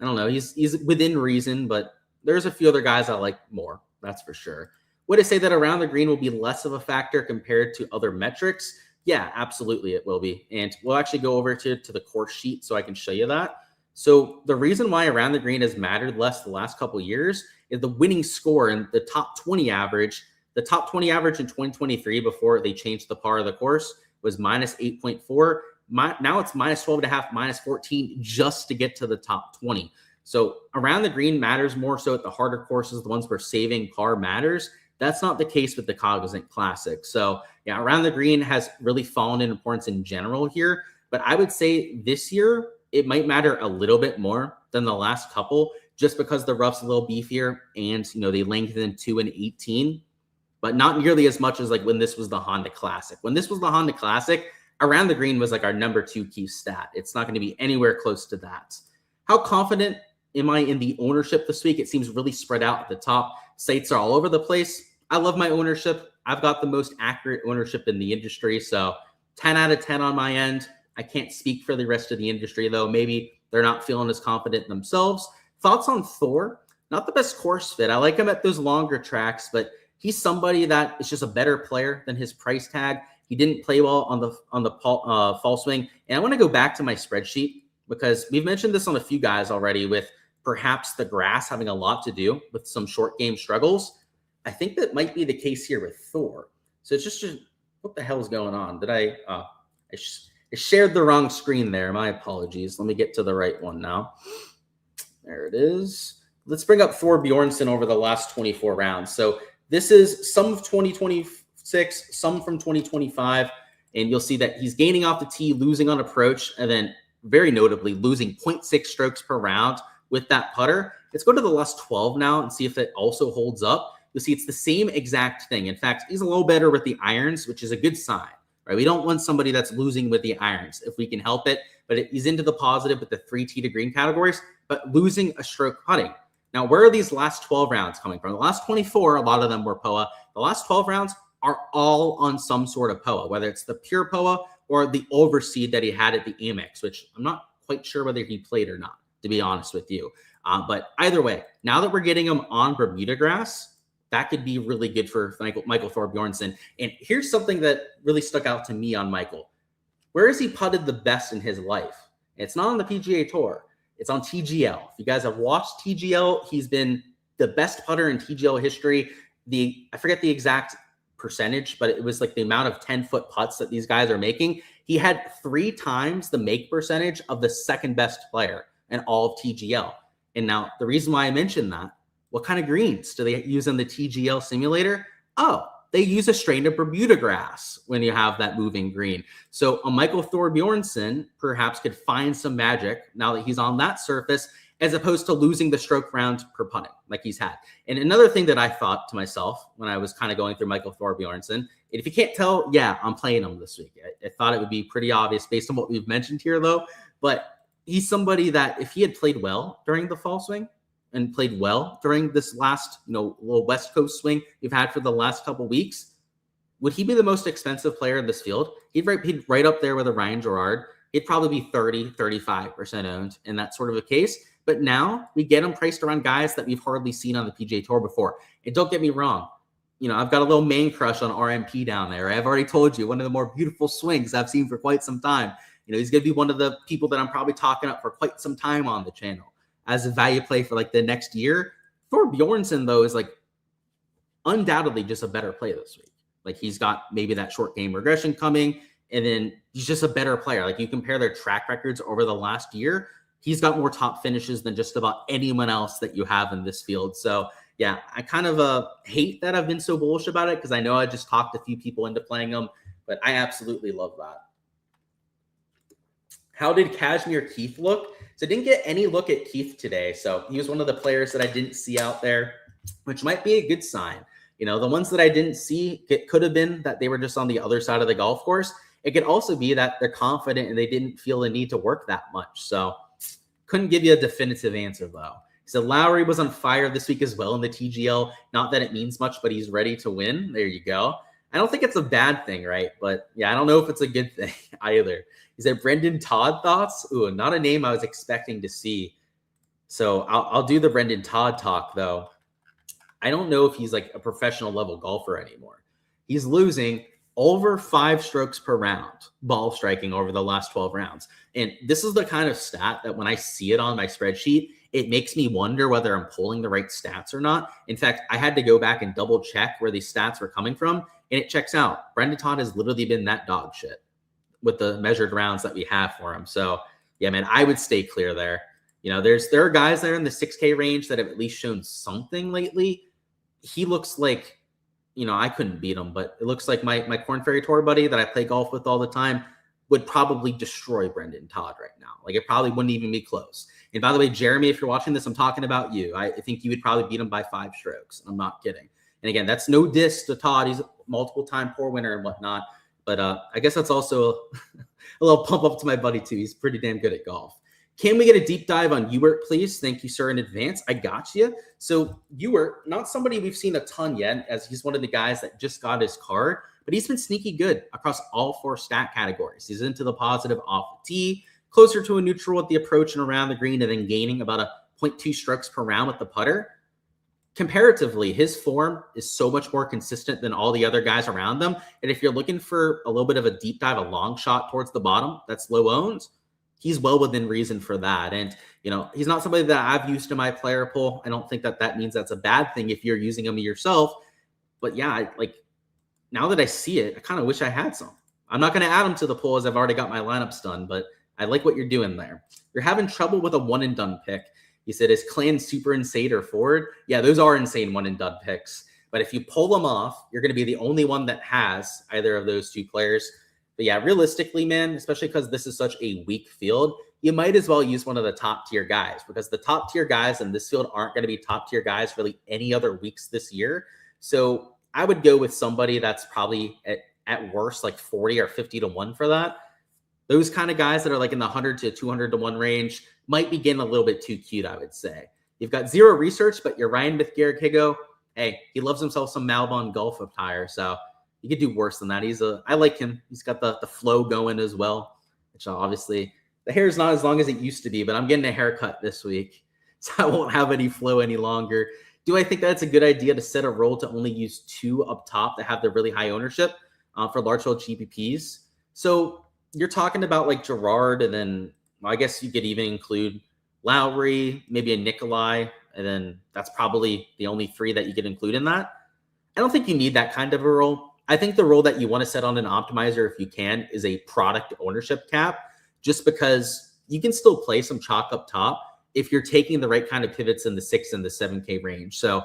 I don't know. He's within reason, but there's a few other guys I like more. That's for sure. Would I say that around the green will be less of a factor compared to other metrics? Yeah, absolutely it will be. And we'll actually go over to the course sheet so I can show you that. So the reason why around the green has mattered less the last couple of years is the winning score and the top 20 average. The top 20 average in 2023 before they changed the par of the course was minus 8.4. Now it's minus 12.5, minus 14 just to get to the top 20. So around the green matters more so at the harder courses, the ones where saving par matters. That's not the case with the Cognizant Classic. So yeah, around the green has really fallen in importance in general here. But I would say this year, it might matter a little bit more than the last couple, just because the rough's a little beefier and, they lengthened 2 and 18, but not nearly as much as like when this was the Honda Classic. When this was the Honda Classic, around the green was like our number 2 key stat. It's not going to be anywhere close to that. How confident am I in the ownership this week? It seems really spread out at the top. Sites are all over the place. I love my ownership. I've got the most accurate ownership in the industry. So 10 out of 10 on my end. I can't speak for the rest of the industry, though. Maybe they're not feeling as confident themselves. Thoughts on Thor? Not the best course fit. I like him at those longer tracks, but he's somebody that is just a better player than his price tag. He didn't play well on the fall swing. And I want to go back to my spreadsheet because we've mentioned this on a few guys already with perhaps the grass having a lot to do with some short game struggles. I think that might be the case here with Thor. So it's just what the hell is going on? Did I shared the wrong screen there. My apologies. Let me get to the right one now. There it is. Let's bring up Thor Bjornsson over the last 24 rounds. So this is some of 2026, some from 2025, and you'll see that he's gaining off the tee, losing on approach, and then very notably losing 0.6 strokes per round with that putter. Let's go to the last 12 now and see if it also holds up. You'll see it's the same exact thing. In fact, he's a little better with the irons, which is a good sign, right? We don't want somebody that's losing with the irons if we can help it, but he's into the positive with the 3 tee to green categories, but losing a stroke putting. Now, where are these last 12 rounds coming from? The last 24, a lot of them were POA. The last 12 rounds are all on some sort of POA, whether it's the pure POA or the overseed that he had at the Amex, which I'm not quite sure whether he played or not, to be honest with you. But either way, now that we're getting him on Bermuda grass, that could be really good for Michael Thor Bjornsson. And here's something that really stuck out to me on Michael. Where has he putted the best in his life? It's not on the PGA Tour. It's on TGL. If you guys have watched TGL, he's been the best putter in TGL history. I forget the exact percentage, but it was like the amount of 10-foot putts that these guys are making. He had 3 times the make percentage of the second best player in all of TGL. And now the reason why I mentioned that, what kind of greens do they use in the TGL simulator? Oh, they use a strain of Bermuda grass when you have that moving green. So a Michael Thor Bjornsson perhaps could find some magic now that he's on that surface, as opposed to losing the stroke round per putting like he's had. And another thing that I thought to myself when I was kind of going through Michael Thor Bjornsson, and if you can't tell, yeah, I'm playing him this week. I thought it would be pretty obvious based on what we've mentioned here, though. But he's somebody that if he had played well during the fall swing, and played well during this last, little West Coast swing we've had for the last couple weeks, would he be the most expensive player in this field? He'd right up there with a Ryan Gerard. He'd probably be 30, 35% owned in that sort of a case. But now we get him priced around guys that we've hardly seen on the PGA Tour before. And don't get me wrong, I've got a little main crush on RMP down there. I've already told you, one of the more beautiful swings I've seen for quite some time. He's going to be one of the people that I'm probably talking up for quite some time on the channel as a value play for like the next year. Thor Bjornsson, though, is like undoubtedly just a better play this week. Like he's got maybe that short game regression coming. And then he's just a better player. Like, you compare their track records over the last year, he's got more top finishes than just about anyone else that you have in this field. So yeah, I kind of hate that I've been so bullish about it, because I know I just talked a few people into playing him, but I absolutely love that. How did Kashmir Keith look? So I didn't get any look at Keith today. So he was one of the players that I didn't see out there, which might be a good sign. You know, the ones that I didn't see, it could have been that they were just on the other side of the golf course. It could also be that they're confident and they didn't feel the need to work that much. So couldn't give you a definitive answer, though. So Lowry was on fire this week as well in the TGL. Not that it means much, but he's ready to win. There you go. I don't think it's a bad thing, right? But yeah, I don't know if it's a good thing either. He said, Brendan Todd thoughts? Ooh, not a name I was expecting to see. So I'll do the Brendan Todd talk, though. I don't know if he's like a professional level golfer anymore. He's losing over 5 strokes per round ball striking over the last 12 rounds. And this is the kind of stat that when I see it on my spreadsheet, it makes me wonder whether I'm pulling the right stats or not. In fact, I had to go back and double check where these stats were coming from, and it checks out. Brendan Todd has literally been that dog shit with the measured rounds that we have for him. So yeah, man, I would stay clear there. You know, there are guys there in the 6K range that have at least shown something lately. He looks like, you know, I couldn't beat him, but it looks like my Corn Ferry Tour buddy that I play golf with all the time would probably destroy Brendan Todd right now. Like, it probably wouldn't even be close. And by the way, Jeremy, if you're watching this, I'm talking about you. I think you would probably beat him by 5 strokes. I'm not kidding. And again, that's no diss to Todd. He's a multiple-time tour winner and whatnot. But I guess that's also a little pump up to my buddy, too. He's pretty damn good at golf. Can we get a deep dive on Ewert, please? Thank you, sir, in advance. I got you. So Ewert, not somebody we've seen a ton yet, as he's one of the guys that just got his card, but he's been sneaky good across all 4 stat categories. He's into the positive off the tee, closer to a neutral at the approach and around the green, and then gaining about a 0.2 strokes per round with the putter. Comparatively, his form is so much more consistent than all the other guys around them. And if you're looking for a little bit of a deep dive, a long shot towards the bottom, that's low owns, he's well within reason for that. And, you know, he's not somebody that I've used in my player pool. I don't think that means that's a bad thing if you're using him yourself. But yeah, now that I see it, I kind of wish I had some. I'm not going to add him to the pool as I've already got my lineups done, but I like what you're doing there. You're having trouble with a one and done pick. He said, is Clan super insane or forward? Yeah, those are insane one and done picks. But if you pull them off, you're going to be the only one that has either of those 2 players. But yeah, realistically, man, especially because this is such a weak field, you might as well use one of the top tier guys, because the top tier guys in this field aren't going to be top tier guys really any other weeks this year. So I would go with somebody that's probably at worst like 40 or 50 to 1 for that. Those kind of guys that are like in the 100 to 200 to 1 range might be getting a little bit too cute, I would say. You've got 0 research, but you're riding with Garrett Higo. Hey, he loves himself some Malbon golf attire, so you could do worse than that. I like him. He's got the flow going as well, which obviously the hair is not as long as it used to be, but I'm getting a haircut this week, so I won't have any flow any longer. Do I think that's a good idea to set a rule to only use 2 up top that have the really high ownership for large field GPPs? So you're talking about like Gerard, and then I guess you could even include Lowry, maybe a Nikolai, and then that's probably the only 3 that you could include in that. I don't think you need that kind of a rule. I think the rule that you want to set on an optimizer, if you can, is a product ownership cap, just because you can still play some chalk up top if you're taking the right kind of pivots in the 6 and the 7K range. So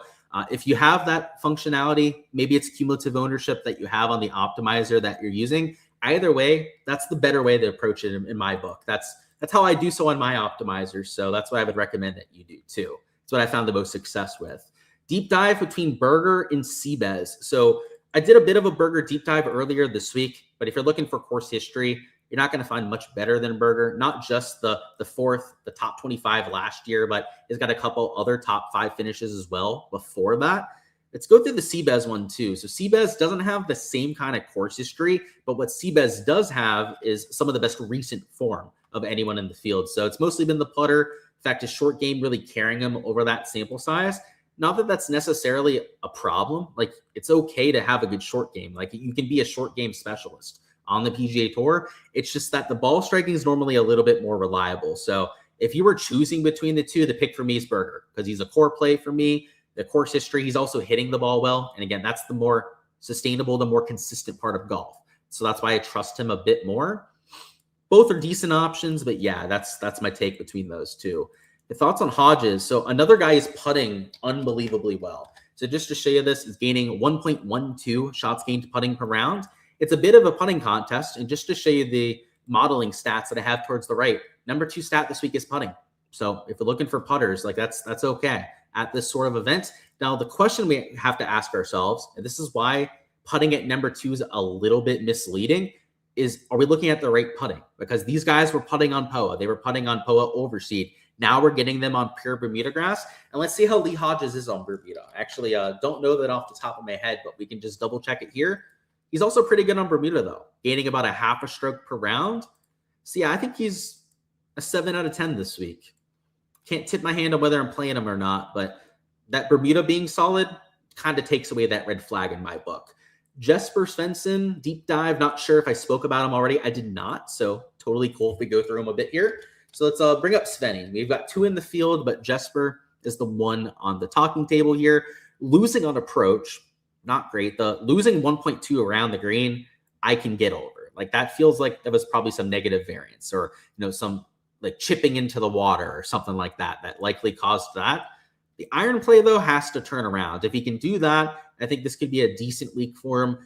if you have that functionality, maybe it's cumulative ownership that you have on the optimizer that you're using. Either way, that's the better way to approach it in my book. That's how I do so on my optimizers. So that's what I would recommend that you do too. It's what I found the most success with. Deep dive between Berger and Seabez. So I did a bit of a Berger deep dive earlier this week, but if you're looking for course history, you're not going to find much better than Berger. Not just the 4th, the top 25 last year, but he's got a couple other top 5 finishes as well before that. Let's go through the Seabez one too. So Seabez doesn't have the same kind of course history, but what Seabez does have is some of the best recent form of anyone in the field. So it's mostly been the putter. In fact, his short game really carrying him over that sample size. Not that that's necessarily a problem. Like, it's okay to have a good short game. Like, you can be a short game specialist on the PGA Tour. It's just that the ball striking is normally a little bit more reliable. So if you were choosing between the 2, the pick for me is Berger, because he's a core play for me. The course history, he's also hitting the ball well. And again, that's the more sustainable, the more consistent part of golf. So that's why I trust him a bit more. Both are decent options, but yeah, that's my take between those two. The thoughts on Hodges. So another guy is putting unbelievably well. So just to show you this, is gaining 1.12 shots gained putting per round. It's a bit of a putting contest. And just to show you the modeling stats that I have towards the right, number 2 stat this week is putting. So if you're looking for putters, like that's okay at this sort of event. Now, the question we have to ask ourselves, and this is why putting at number 2 is a little bit misleading, is are we looking at the right putting? Because these guys were putting on POA. They were putting on POA overseed. Now we're getting them on pure Bermuda grass. And let's see how Lee Hodges is on Bermuda. Actually, don't know that off the top of my head, but we can just double check it here. He's also pretty good on Bermuda, though, gaining about a half a stroke per round. So, yeah, I think he's a 7 out of 10 this week. Can't tip my hand on whether I'm playing him or not, but that Bermuda being solid kind of takes away that red flag in my book. Jesper Svensson, deep dive. Not sure if I spoke about him already. I did not, so totally cool if we go through him a bit here. So let's bring up Svenny. We've got 2 in the field, but Jesper is the one on the talking table here. Losing on approach, not great. The losing 1.2 around the green, I can get over. Like that feels like there was probably some negative variance or some like chipping into the water or something like that likely caused that. The iron play, though, has to turn around. If he can do that, I think this could be a decent week for him.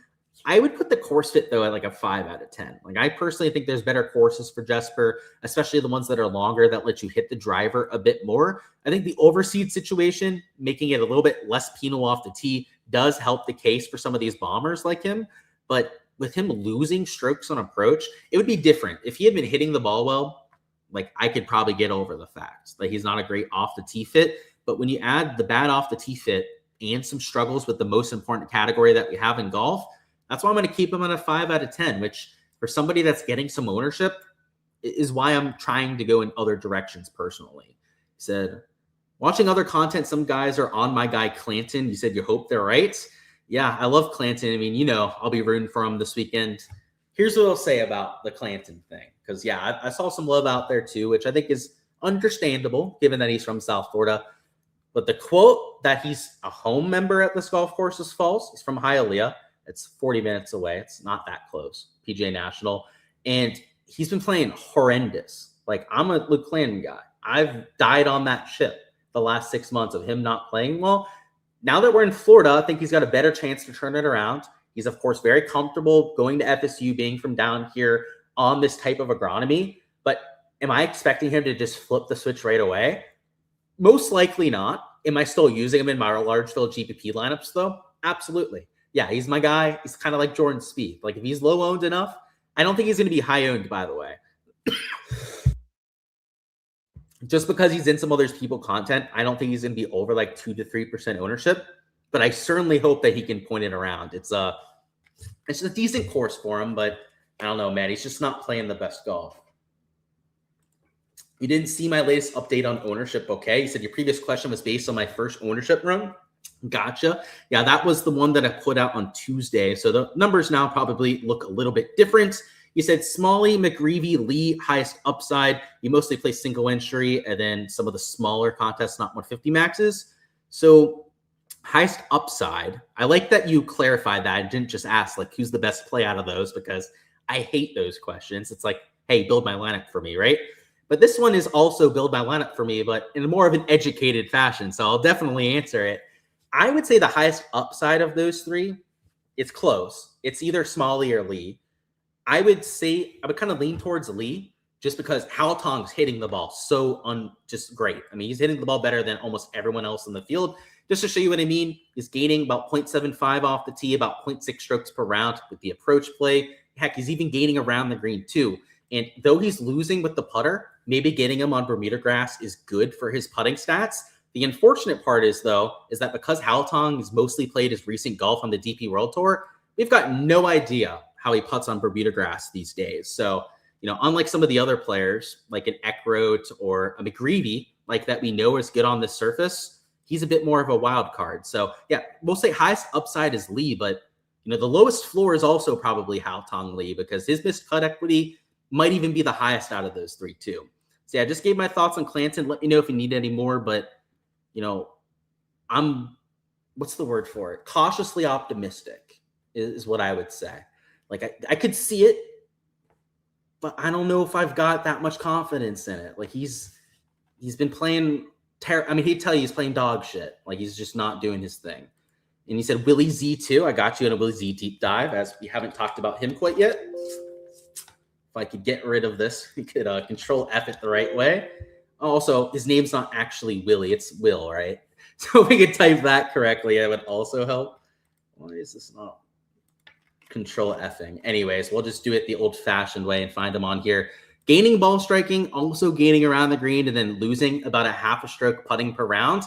I would put the course fit, though, at like a 5 out of 10. Like I personally think there's better courses for Jesper, especially the ones that are longer that let you hit the driver a bit more. I think the overseed situation, making it a little bit less penal off the tee, does help the case for some of these bombers like him. But with him losing strokes on approach, it would be different. If he had been hitting the ball well, like I could probably get over the fact that he's not a great off the tee fit. But when you add the bad off the tee fit and some struggles with the most important category that we have in golf, that's why I'm going to keep him on a 5 out of 10, which for somebody that's getting some ownership is why I'm trying to go in other directions personally. He said, watching other content, some guys are on my guy Clanton. You said you hope they're right. Yeah, I love Clanton. I mean, I'll be rooting for him this weekend. Here's what I'll say about the Clanton thing. Because, yeah, I saw some love out there too, which I think is understandable given that he's from South Florida. But the quote that he's a home member at this golf course is false. He's from Hialeah. It's 40 minutes away. It's not that close. PGA National. And he's been playing horrendous. Like, I'm a Luke Clanton guy. I've died on that ship the last 6 months of him not playing well. Now that we're in Florida, I think he's got a better chance to turn it around. He's, of course, very comfortable going to FSU, being from down here on this type of agronomy. But am I expecting him to just flip the switch right away? Most likely not. Am I still using him in my large field GPP lineups, though? Absolutely. Yeah, he's my guy. He's kind of like Jordan Spieth. Like, if he's low owned enough, I don't think he's going to be high owned, by the way. Just because he's in some other people's content, I don't think he's going to be over like 2 to 3% ownership. But I certainly hope that he can point it around. It's a decent course for him, but I don't know, man. He's just not playing the best golf. You didn't see my latest update on ownership, okay? You said your previous question was based on my first ownership run. Gotcha. Yeah, that was the one that I put out on Tuesday. So the numbers now probably look a little bit different. You said Smalley, McGreevy, Lee, highest upside. You mostly play single entry and then some of the smaller contests, not 150 maxes. So highest upside. I like that you clarified that. I didn't just ask, like, who's the best play out of those, because I hate those questions. It's like, hey, build my lineup for me, right? But this one is also build my lineup for me, but in more of an educated fashion. So I'll definitely answer it. I would say the highest upside of those three, it's close. It's either Smalley or Lee. I would kind of lean towards Lee just because Hal Tong's hitting the ball so just great. I mean, he's hitting the ball better than almost everyone else in the field. Just to show you what I mean, he's gaining about 0.75 off the tee, about 0.6 strokes per round with the approach play. Heck, he's even gaining around the green too. And though he's losing with the putter, maybe getting him on Bermuda grass is good for his putting stats. The unfortunate part is, though, is that because Hal Tong has mostly played his recent golf on the DP World Tour, we've got no idea how he putts on Bermuda grass these days. So, unlike some of the other players, like an Eckroat or a McGreevy, like that we know is good on this surface, he's a bit more of a wild card. So, yeah, we'll say highest upside is Lee, but, the lowest floor is also probably Hal Tong Lee, because his missed cut equity might even be the highest out of those three, too. So, yeah, I just gave my thoughts on Clanton. Let me know if you need any more, but I'm, what's the word for it? Cautiously optimistic is what I would say. Like I could see it, but I don't know if I've got that much confidence in it. Like he's been playing I mean, he'd tell you he's playing dog shit. Like he's just not doing his thing. And he said Willie Z too. I got you in a Willie Z deep dive, as we haven't talked about him quite yet. If I could get rid of this, we could control F it the right way. Also, his name's not actually Willie, it's Will, right? So if we could type that correctly, it would also help. Why is this not control Fing? Anyways, we'll just do it the old-fashioned way and find him on here. Gaining ball striking, also gaining around the green, and then losing about a half a stroke putting per round.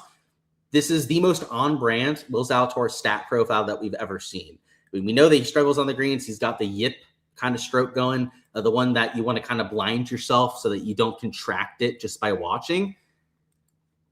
This is the most on-brand Will Zalatoris stat profile that we've ever seen. We know that he struggles on the greens. He's got the yip kind of stroke going, the one that you want to kind of blind yourself so that you don't contract it just by watching.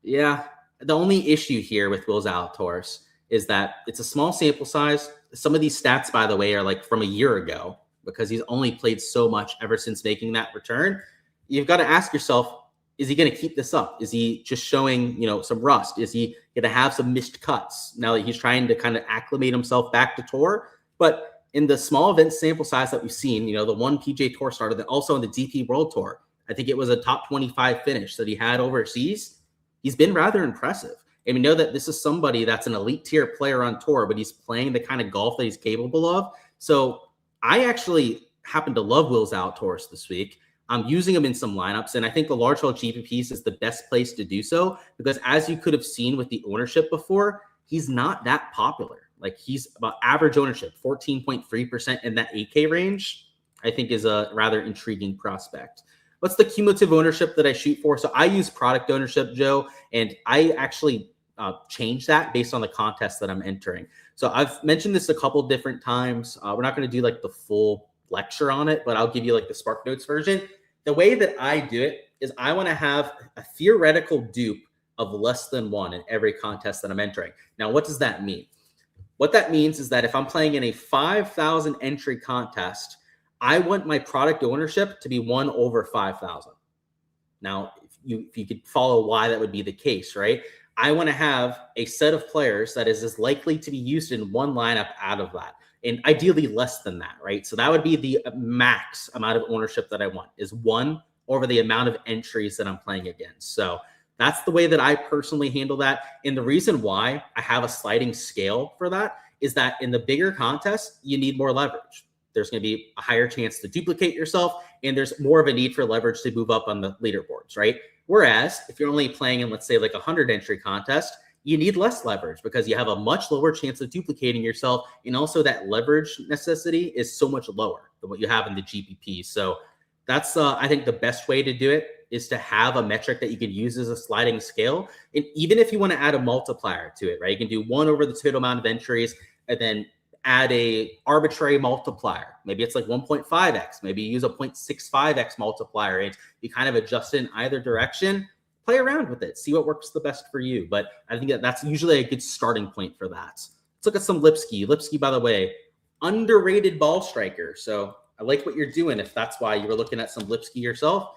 Yeah, the only issue here with Will Zalatoris is that it's a small sample size. Some of these stats, by the way, are like from a year ago because he's only played so much ever since making that return. You've got to ask yourself, is he going to keep this up? Is he just showing, some rust? Is he going to have some missed cuts now that he's trying to kind of acclimate himself back to tour? But in the small event sample size that we've seen, the one PGA Tour starter, then also in the DP World Tour, I think it was a top 25 finish that he had overseas. He's been rather impressive. And we know that this is somebody that's an elite tier player on tour, but he's playing the kind of golf that he's capable of. So I actually happen to love Will Zalatoris this week. I'm using him in some lineups, and I think the large hold GPPs is the best place to do so because, as you could have seen with the ownership before, he's not that popular. Like he's about average ownership, 14.3% in that 8K range, I think is a rather intriguing prospect. What's the cumulative ownership that I shoot for? So I use product ownership, Joe, and I actually change that based on the contest that I'm entering. So I've mentioned this a couple different times. We're not going to do like the full lecture on it, but I'll give you like the Spark Notes version. The way that I do it is I want to have a theoretical dupe of less than one in every contest that I'm entering. Now, what does that mean? What that means is that if I'm playing in a 5,000 entry contest, I want my product ownership to be 1 over 5,000. Now, if you could follow why that would be the case, right? I want to have a set of players that is as likely to be used in one lineup out of that, and ideally less than that, right? So that would be the max amount of ownership that I want, is 1 over the amount of entries that I'm playing against. So that's the way that I personally handle that. And the reason why I have a sliding scale for that is that in the bigger contests, you need more leverage. There's going to be a higher chance to duplicate yourself, and there's more of a need for leverage to move up on the leaderboards, right? Whereas if you're only playing in, let's say, like a 100 entry contest, you need less leverage because you have a much lower chance of duplicating yourself. And also that leverage necessity is so much lower than what you have in the GPP. So that's, I think, the best way to do it is to have a metric that you can use as a sliding scale. And even if you want to add a multiplier to it, right? You can do 1 over the total amount of entries and then add a arbitrary multiplier. Maybe it's like 1.5x. Maybe you use a 0.65x multiplier and you kind of adjust it in either direction. Play around with it. See what works the best for you. But I think that's usually a good starting point for that. Let's look at some Lipsky. Lipsky, by the way, underrated ball striker. So I like what you're doing if that's why you were looking at some Lipsky yourself.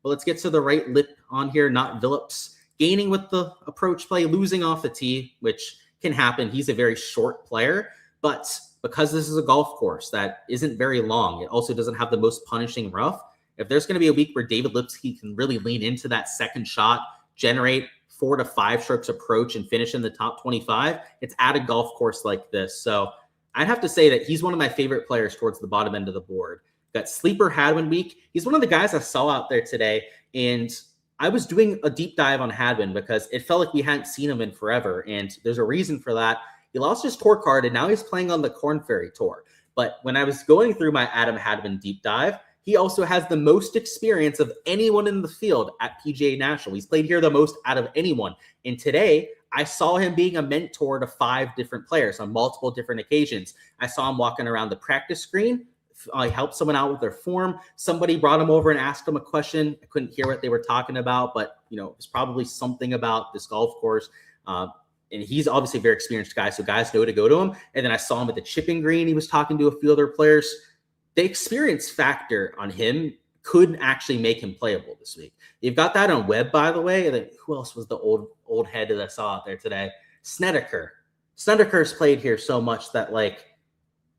But let's get to the right lip on here, not Phillips. Gaining with the approach play, losing off the tee, which can happen. He's a very short player. But because this is a golf course that isn't very long, it also doesn't have the most punishing rough. If there's going to be a week where David Lipsky can really lean into that second shot, generate 4 to 5 strokes approach and finish in the top 25, it's at a golf course like this. So I'd have to say that he's one of my favorite players towards the bottom end of the board. Got Sleeper Hadwin week. He's one of the guys I saw out there today. And I was doing a deep dive on Hadwin because it felt like we hadn't seen him in forever. And there's a reason for that. He lost his tour card, and now he's playing on the Korn Ferry Tour. But when I was going through my Adam Hadwin deep dive, he also has the most experience of anyone in the field at PGA National. He's played here the most out of anyone. And today, I saw him being a mentor to 5 different players on multiple different occasions. I saw him walking around the practice screen. I helped someone out with their form. Somebody brought him over and asked him a question. I couldn't hear what they were talking about, but it was probably something about this golf course. And he's obviously a very experienced guy, so guys know to go to him. And then I saw him at the chipping green. He was talking to a few other players. The experience factor on him could actually make him playable this week. You've got that on Webb, by the way. And then who else was the old head that I saw out there today? Snedeker. Snedeker's played here so much that, like,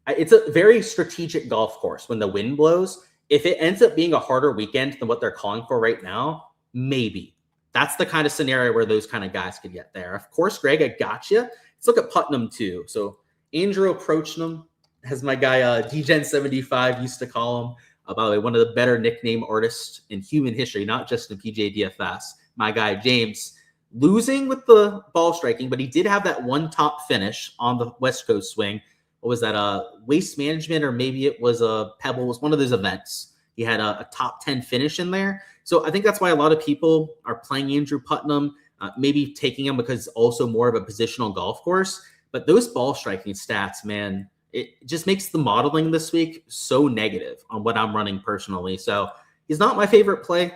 It's a very strategic golf course when the wind blows. If it ends up being a harder weekend than what they're calling for right now, maybe. That's the kind of scenario where those kind of guys could get there. Of course, Greg, I got you. Let's look at Putnam too. So Andrew approached him, as my guy DGen75 used to call him. By the way, one of the better nickname artists in human history, not just in PGA DFS. My guy James, losing with the ball striking, but he did have that one top finish on the West Coast swing. What was that? Waste Management, or maybe it was a Pebble. It was one of those events. He had a top 10 finish in there. So I think that's why a lot of people are playing Andrew Putnam, maybe taking him because it's also more of a positional golf course. But those ball striking stats, man, it just makes the modeling this week so negative on what I'm running personally. So he's not my favorite play.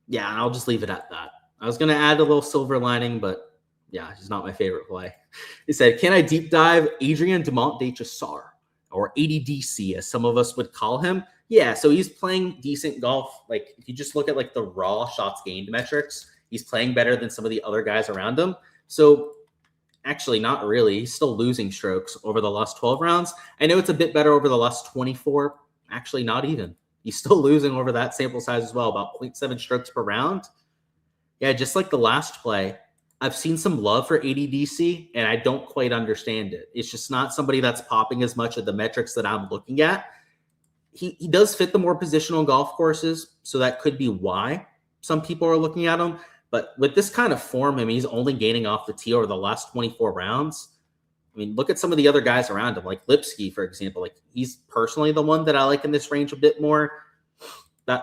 Yeah, I'll just leave it at that. I was going to add a little silver lining, but yeah, he's not my favorite play. He said, can I deep dive Adrian Demont de Chassar, or ADDC, as some of us would call him? Yeah, so he's playing decent golf. Like, if you just look at like the raw shots gained metrics, he's playing better than some of the other guys around him. So actually, not really. He's still losing strokes over the last 12 rounds. I know it's a bit better over the last 24. Actually, not even. He's still losing over that sample size as well, about 0.7 strokes per round. Yeah, just like the last play, I've seen some love for ADDC, and I don't quite understand it. It's just not somebody that's popping as much of the metrics that I'm looking at. He does fit the more positional golf courses, so that could be why some people are looking at him. But with this kind of form, I mean, he's only gaining off the tee over the last 24 rounds. I mean, look at some of the other guys around him, like Lipsky, for example. Like, he's personally the one that I like in this range a bit more.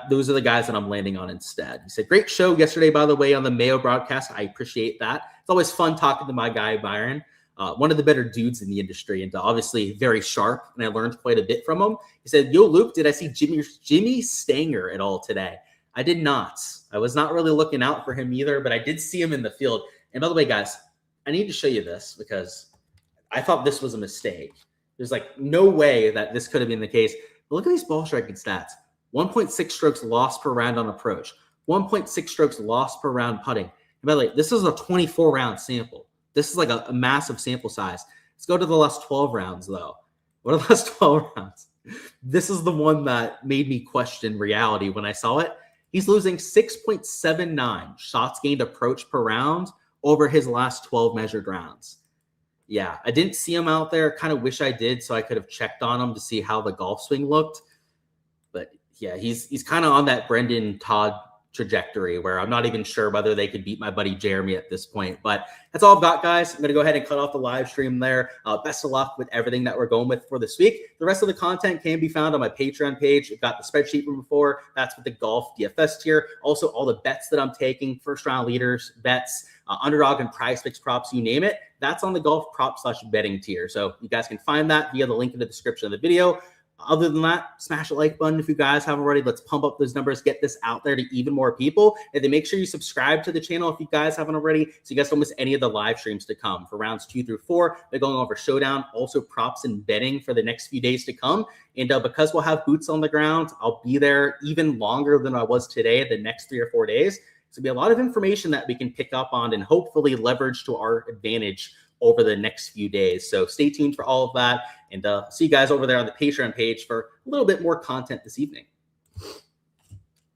Those are the guys that I'm landing on instead. He said, great show yesterday, by the way, on the Mayo broadcast. I appreciate that. It's always fun talking to my guy, Byron, one of the better dudes in the industry, and obviously very sharp, and I learned quite a bit from him. He said, yo, Luke, did I see Jimmy Stanger at all today? I did not. I was not really looking out for him either, but I did see him in the field. And by the way, guys, I need to show you this because I thought this was a mistake. There's like no way that this could have been the case. But look at these ball striking stats. 1.6 strokes lost per round on approach. 1.6 strokes lost per round putting. And by the way, this is a 24-round sample. This is like a massive sample size. Let's go to the last 12 rounds, though. What are the last 12 rounds? This is the one that made me question reality when I saw it. He's losing 6.79 shots gained approach per round over his last 12 measured rounds. Yeah, I didn't see him out there. Kind of wish I did so I could have checked on him to see how the golf swing looked. But yeah, he's kind of on that Brendan Todd trajectory where I'm not even sure whether they could beat my buddy Jeremy at this point. But that's all I've got, guys. I'm going to go ahead and cut off the live stream there. Best of luck with everything that we're going with for this week. The rest of the content can be found on my Patreon page. I've got the spreadsheet from before. That's with the golf DFS tier. Also, all the bets that I'm taking, first round leaders, bets, underdog and prize picks props, you name it. That's on the golf prop/betting tier. So you guys can find that via the link in the description of the video. Other than that, smash the like button if you guys haven't already. Let's pump up those numbers, get this out there to even more people. And then make sure you subscribe to the channel if you guys haven't already, so you guys don't miss any of the live streams to come for rounds 2 through 4. They're going over Showdown, also props and betting for the next few days to come. And because we'll have boots on the ground, I'll be there even longer than I was today, the next 3 or 4 days. So it'll be a lot of information that we can pick up on and hopefully leverage to our advantage over the next few days. So stay tuned for all of that, and see you guys over there on the Patreon page for a little bit more content this evening.